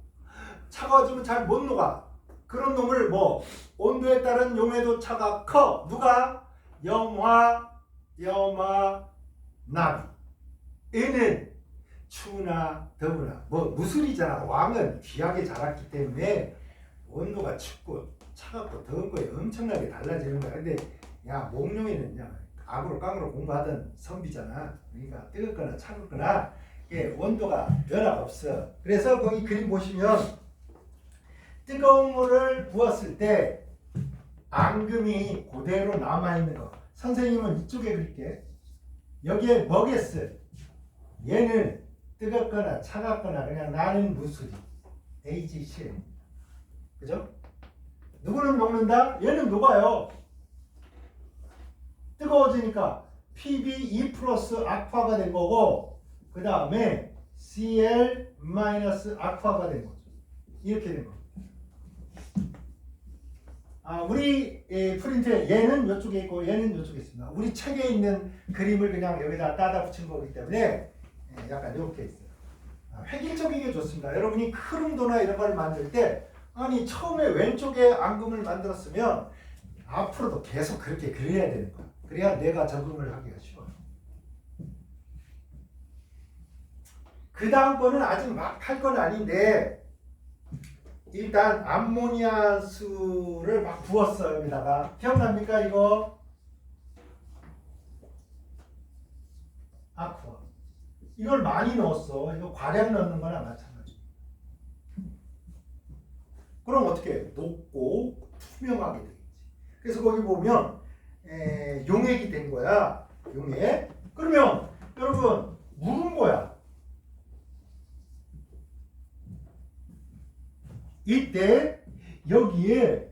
차가워지면 잘 못 녹아. 그런 놈을 뭐 온도에 따른 용해도 차가 커. 누가? 염화, 나비. 얘는 추나 더구나 뭐 무술이잖아. 왕은 귀하게 자랐기 때문에 온도가 춥고 차갑고 더운 거에 엄청나게 달라지는 거야. 근데 야 몽룡이는 그냥 악으로 깡으로 공부하던 선비잖아. 그러니까 뜨겁거나 차갑거나 예, 온도가 변화 없어. 그래서 거기 그림 보시면 뜨거운 물을 부었을 때 앙금이 그대로 남아있는 거. 선생님은 이쪽에 그릴게. 여기에 뭐겠어? 얘는 뜨겁거나 차갑거나 그냥 나는 무수리. AgCl. 그죠? 누구는 녹는다? 얘는 녹아요. 뜨거워지니까 PbE 플러스 아쿠아가 된 거고 그 다음에 Cl 마이너스 아쿠아가 된 거죠. 이렇게 된 거. 우리 프린트에 얘는 이쪽에 있고 얘는 이쪽에 있습니다. 우리 책에 있는 그림을 그냥 여기다 따다 붙인 거기 때문에 약간 이렇게 있어요. 획일적이게 좋습니다. 여러분이 크룸도나 이런 걸 만들 때 아니 처음에 왼쪽에 앙금을 만들었으면 앞으로도 계속 그렇게 그려야 되는 거야. 그래야 내가 적응을 하기가 쉬워요. 그 다음 거는 아직 막 할 건 아닌데 일단 암모니아 수를 막 부었어요. 여기다가 기억납니까 이거? 아쿠아 이걸 많이 넣었어. 이거 과량 넣는 거나 마찬가지. 그럼 어떻게 해? 녹고 투명하게 되겠지. 그래서 거기 보면 용액이 된 거야. 용액. 그러면 여러분 물은 거야. 이때 여기에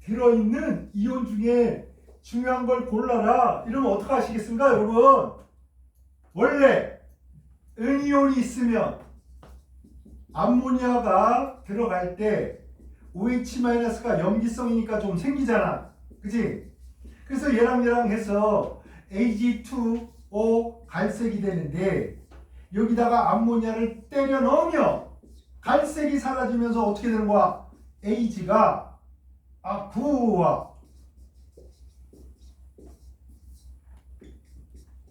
들어있는 이온 중에 중요한 걸 골라라. 이러면 어떻게 하시겠습니까 여러분? 원래 은이온이 있으면 암모니아가 들어갈 때 OH-가 염기성이니까 좀 생기잖아. 그치? 그래서 얘랑 해서 Ag2O 갈색이 되는데 여기다가 암모니아를 때려 넣으면 갈색이 사라지면서 어떻게 되는 거야? Ag가 아쿠아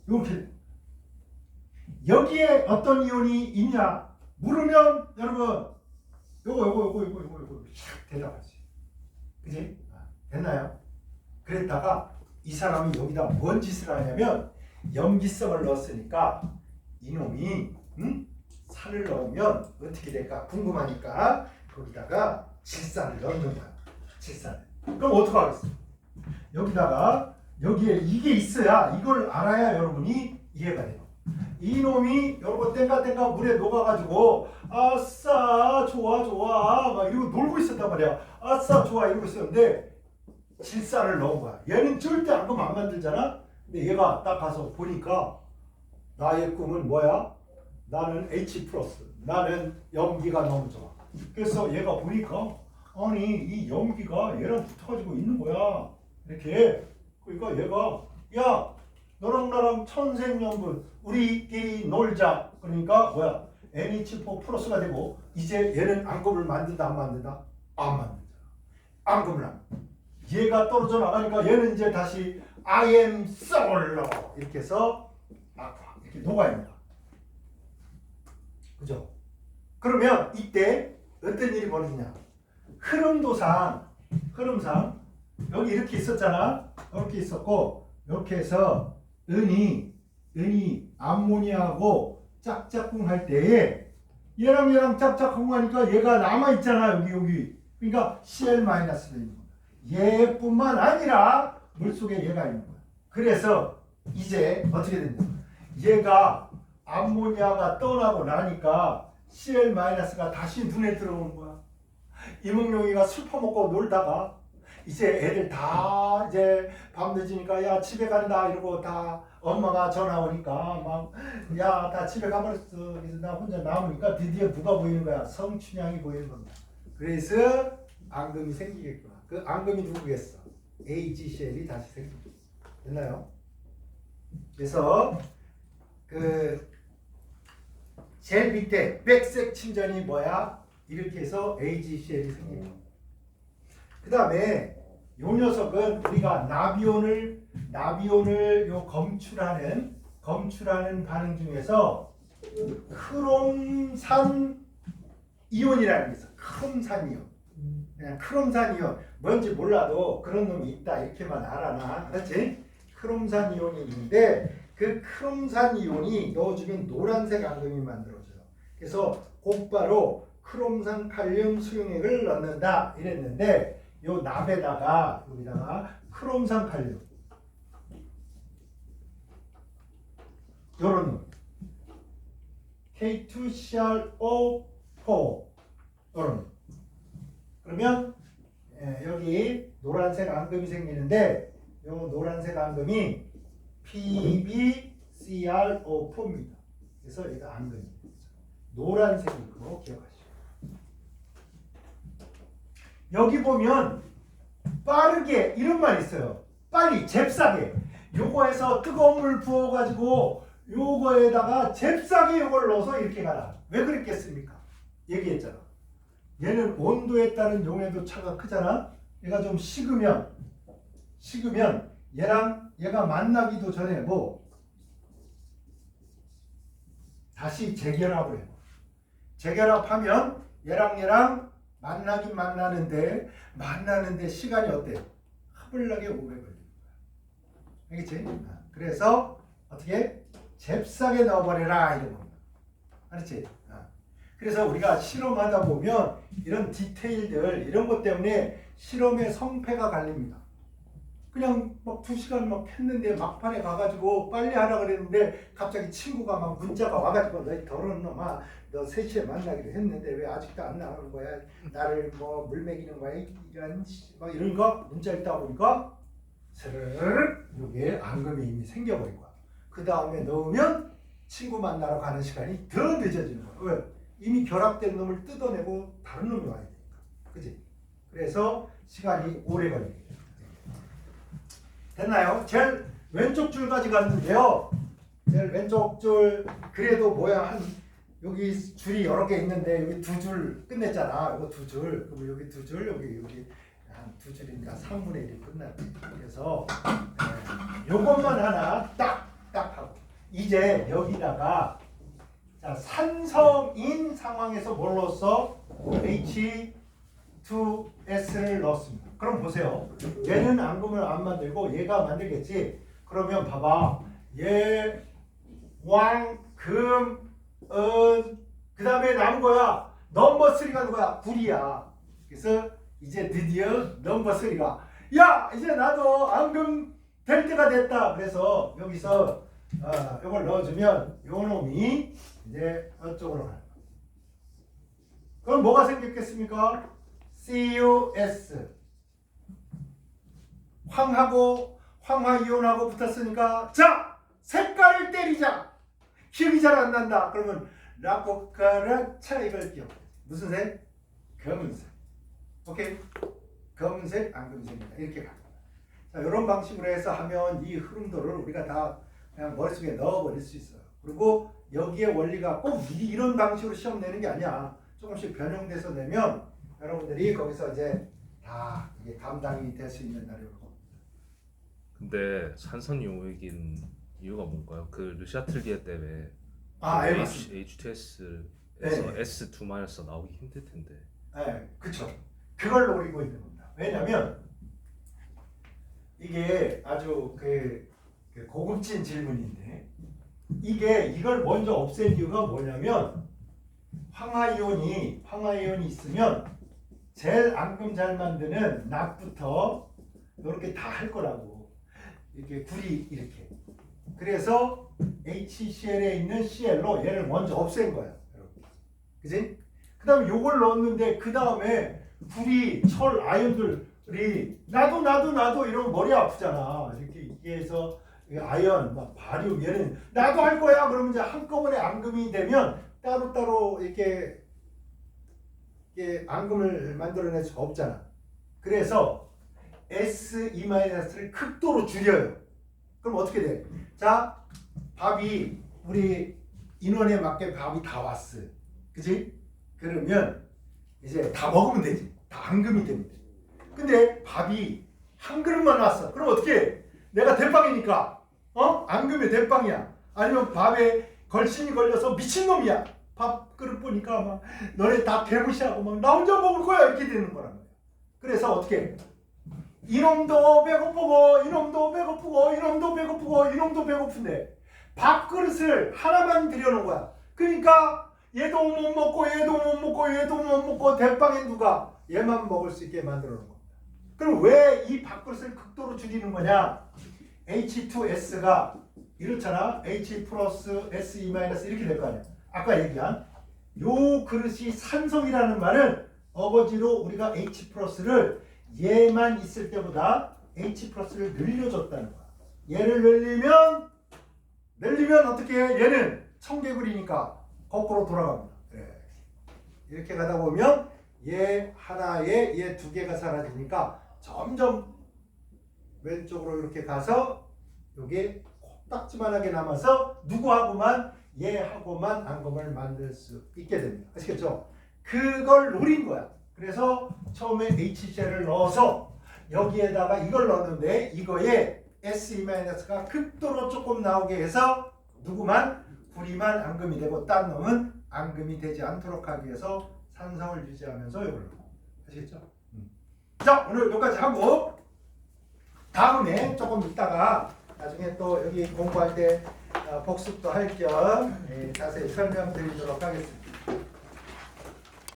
이렇게 여기에 어떤 이온이 있냐? 물으면 여러분 요거 대답하지. 그지? 됐나요? 그랬다가 이 사람이 여기다 뭔 짓을 하냐면 염기성을 넣었으니까 이놈이 산을 넣으면 어떻게 될까 궁금하니까 거기다가 질산을 넣는 거야. 질산을. 그럼 어떻게 하겠어? 여기다가 여기에 이게 있어야 이걸 알아야 여러분이 이해가 돼요. 이놈이 여러분 땡가땡가 물에 녹아가지고 아싸 좋아 막 이러고 놀고 있었단 말이야. 아싸 좋아 이러고 있었는데 질산을 넣은 거야. 얘는 절대 앙금 안 만들잖아. 근데 얘가 딱 가서 보니까 나의 꿈은 뭐야? 나는 H+. 나는 염기가 너무 좋아. 그래서 얘가 보니까 아니 이 염기가 얘랑 붙어가지고 있는 거야. 이렇게. 그러니까 얘가 야 너랑 나랑 천생연분 우리끼리 놀자. 그러니까 뭐야? NH4 플러스가 되고 이제 얘는 앙금을 만든다 안 만든다? 안 만든다. 앙금을 안. 얘가 떨어져 나가니까 얘는 이제 다시 I am solo 이렇게 해서 이렇게 녹아 있는 거야. 그죠? 그러면 이때 어떤 일이 벌어지냐? 흐름상 여기 이렇게 있었잖아. 이렇게 있었고 이렇게 해서 은이 암모니아하고 짝짝꿍 할 때에 얘랑 짝짝꿍 하니까 얘가 남아 있잖아. 여기. 그러니까 Cl-가 있는 거야. 얘뿐만 아니라 물속에 얘가 있는 거야. 그래서 이제 어떻게 된다? 얘가 암모니아가 떠나고 나니까 Cl-가 다시 눈에 들어오는 거야. 이몽룡이가 술 퍼먹고 놀다가 이제 애들 다 이제 밤 늦으니까 야 집에 간다 이러고 다 엄마가 전화 오니까 막 야 다 집에 가버렸어. 그래서 나 혼자 남으니까 드디어 누가 보이는 거야? 성춘향이 보이는 겁니다. 그래서 앙금이 생기겠구나. 그 앙금이 누구겠어? AgCl이 다시 생기고. 됐나요? 그래서 그 제일 밑에 백색 침전이 뭐야? 이렇게 해서 AgCl이 생깁니다. 그 다음에 요 녀석은 우리가 나비온을 요 검출하는 반응 중에서 크롬산 이온이라는 게 있어. 크롬산 이온. 그냥 크롬산 이온 뭔지 몰라도 그런 놈이 있다 이렇게만 알아놔. 그렇지? 크롬산 이온이 있는데 그 크롬산 이온이 넣어주면 노란색 앙금이 만들어져요. 그래서 곧바로 크롬산 칼륨 수용액을 넣는다 이랬는데 요 납에다가 여기다가 크롬산 칼륨 요런 놈 K2CrO4 요런 놈. 그러면 여기 노란색 앙금이 생기는데 요 노란색 앙금이 PbCrO4입니다. 그래서 얘가 앙금입니다. 노란색이고 기억하시죠. 여기 보면 빠르게 이런 말 있어요. 빨리 잽싸게 요거에서 뜨거운 물 부어가지고 요거에다가 잽싸게 요걸 넣어서 이렇게 가라. 왜 그랬겠습니까? 얘기했잖아. 얘는 온도에 따른 용해도 차가 크잖아. 얘가 좀 식으면 얘랑 얘가 만나기도 전에 뭐 다시 재결합을 해요. 재결합하면 얘랑 만나긴 만나는데 시간이 어때요? 허블나게 오래 걸리는 거야. 알겠지? 그래서 어떻게 잽싸게 넣어버려라 이런 겁니다. 알았지? 그래서 우리가 실험하다 보면 이런 디테일들 이런 것 때문에 실험의 성패가 갈립니다. 그냥 막 2시간 막 했는데 막판에 가가지고 빨리 하라 그랬는데 갑자기 친구가 막 문자가 와가지고 너희 더러운 놈아 너 3시에 만나기로 했는데 왜 아직도 안 나오는 거야? 나를 뭐 물 먹이는 거야? 이런 막 이런 거 문자 읽다 보니까 스르르 이게 앙금이 이미 생겨버린 거야. 그 다음에 넣으면 친구 만나러 가는 시간이 더 늦어지는 거야. 왜? 이미 결합된 놈을 뜯어내고 다른 놈이 와야 되니까. 그치? 그래서 시간이 오래 걸리게. 됐나요? 제일 왼쪽 줄까지 갔는데요. 제일 왼쪽 줄 그래도 뭐야 한 여기 줄이 여러 개 있는데 여기 2줄 끝냈잖아. 이거 2줄. 그럼 여기 2줄 여기 한 2줄이니까 3분의 1이 끝났지. 그래서 요것만 하나 딱 하고 이제 여기다가 자, 산성인 상황에서 뭘 넣었어? H2S를 넣었습니다. 그럼 보세요. 얘는 앙금을 안 만들고 얘가 만들겠지. 그러면 봐봐. 얘, 왕, 금, 그 다음에 남은 거야. 넘버 3가 누구야? 구리야. 그래서 이제 드디어 넘버 3가 야! 이제 나도 앙금 될 때가 됐다. 그래서 여기서 이걸 넣어주면 요 놈이 이제 이쪽으로 가는 거야. 그럼 뭐가 생겼겠습니까? CuS 황화이온하고 붙었으니까 자! 색깔을 때리자! 기억이 잘 안 난다. 그러면 라코카라차 이걸 기억. 무슨 색? 검은색. 오케이? 검은색, 앙금색이다. 이렇게 가. 자, 이런 방식으로 해서 하면 이 흐름도를 우리가 다 그냥 머릿속에 넣어버릴 수 있어요. 그리고 여기에 원리가 꼭 미리 이런 방식으로 시험 내는 게 아니야. 조금씩 변형돼서 내면 여러분들이 거기서 이제 다 이게 감당이 될 수 있는 날이고. 근데 산성 용액인 이유가 뭔가요? 그 르샤틀리에 때문에 H2S에서 S2- 나오기 힘들 텐데. 네, 그렇죠. 그걸 노리고 있는 겁니다. 왜냐하면 이게 아주 그 고급진 질문인데 이걸 먼저 없앨 이유가 뭐냐면 황화이온이 있으면 제일 앙금 잘 만드는 납부터 이렇게 다 할 거라고 이렇게 구리 이렇게 그래서 HCl에 있는 Cl로 얘를 먼저 없앤 거야 여러분. 그지? 그 다음에 요걸 넣었는데 그 다음에 구리, 철, 아연들이 나도 이러면 머리 아프잖아. 이렇게 해서 아연, 막 바륨 얘는 나도 할 거야. 그러면 이제 한꺼번에 앙금이 되면 따로따로 이렇게 앙금을 만들어낼 수가 없잖아. 그래서 S2-를 극도로 줄여요. 그럼 어떻게 돼? 자, 밥이 우리 인원에 맞게 밥이 다 왔어. 그치? 그러면 이제 다 먹으면 되지. 다 앙금이 됩니다. 근데 밥이 한 그릇만 왔어. 그럼 어떻게 해? 내가 대빵이니까 앙금이 대빵이야. 아니면 밥에 걸신이 걸려서 미친놈이야. 밥 그릇 보니까 막 너네 다 개무시하고 막 나 혼자 먹을 거야 이렇게 되는 거란 말이야. 그래서 어떻게 해? 이놈도 배고프고 이놈도 배고픈데 밥그릇을 하나만 들여놓은 거야. 그러니까 얘도 못 먹고 얘도 못 먹고 얘도 못 먹고 대빵에 누가 얘만 먹을 수 있게 만들어 놓은 겁니다. 그럼 왜 이 밥그릇을 극도로 줄이는 거냐? H2S가 이렇잖아. H 플러스 SE 마이너스 이렇게 될 거 아니야. 아까 얘기한 요 그릇이 산성이라는 말은 어거지로 우리가 H 플러스를 얘만 있을 때보다 H 플러스를 늘려줬다는 거야. 얘를 늘리면 어떻게 해? 얘는 청개구리니까 거꾸로 돌아갑니다. 네. 이렇게 가다 보면 얘 하나에 얘 두 개가 사라지니까 점점 왼쪽으로 이렇게 가서 요게 코딱지만하게 남아서 누구하고만 얘하고만 앙금을 만들 수 있게 됩니다. 아시겠죠? 그걸 노린 거야. 그래서 처음에 HCl을 넣어서 여기에다가 이걸 넣었는데 이거에 SE-가 극도로 조금 나오게 해서 누구만 구리만 앙금이 되고 딴 놈은 앙금이 되지 않도록 하기 위해서 산성을 유지하면서 이걸 넣고. 아시겠죠? 자, 오늘 여기까지 하고 다음에 조금 있다가 나중에 또 여기 공부할 때 복습도 할 겸 자세히 설명드리도록 하겠습니다.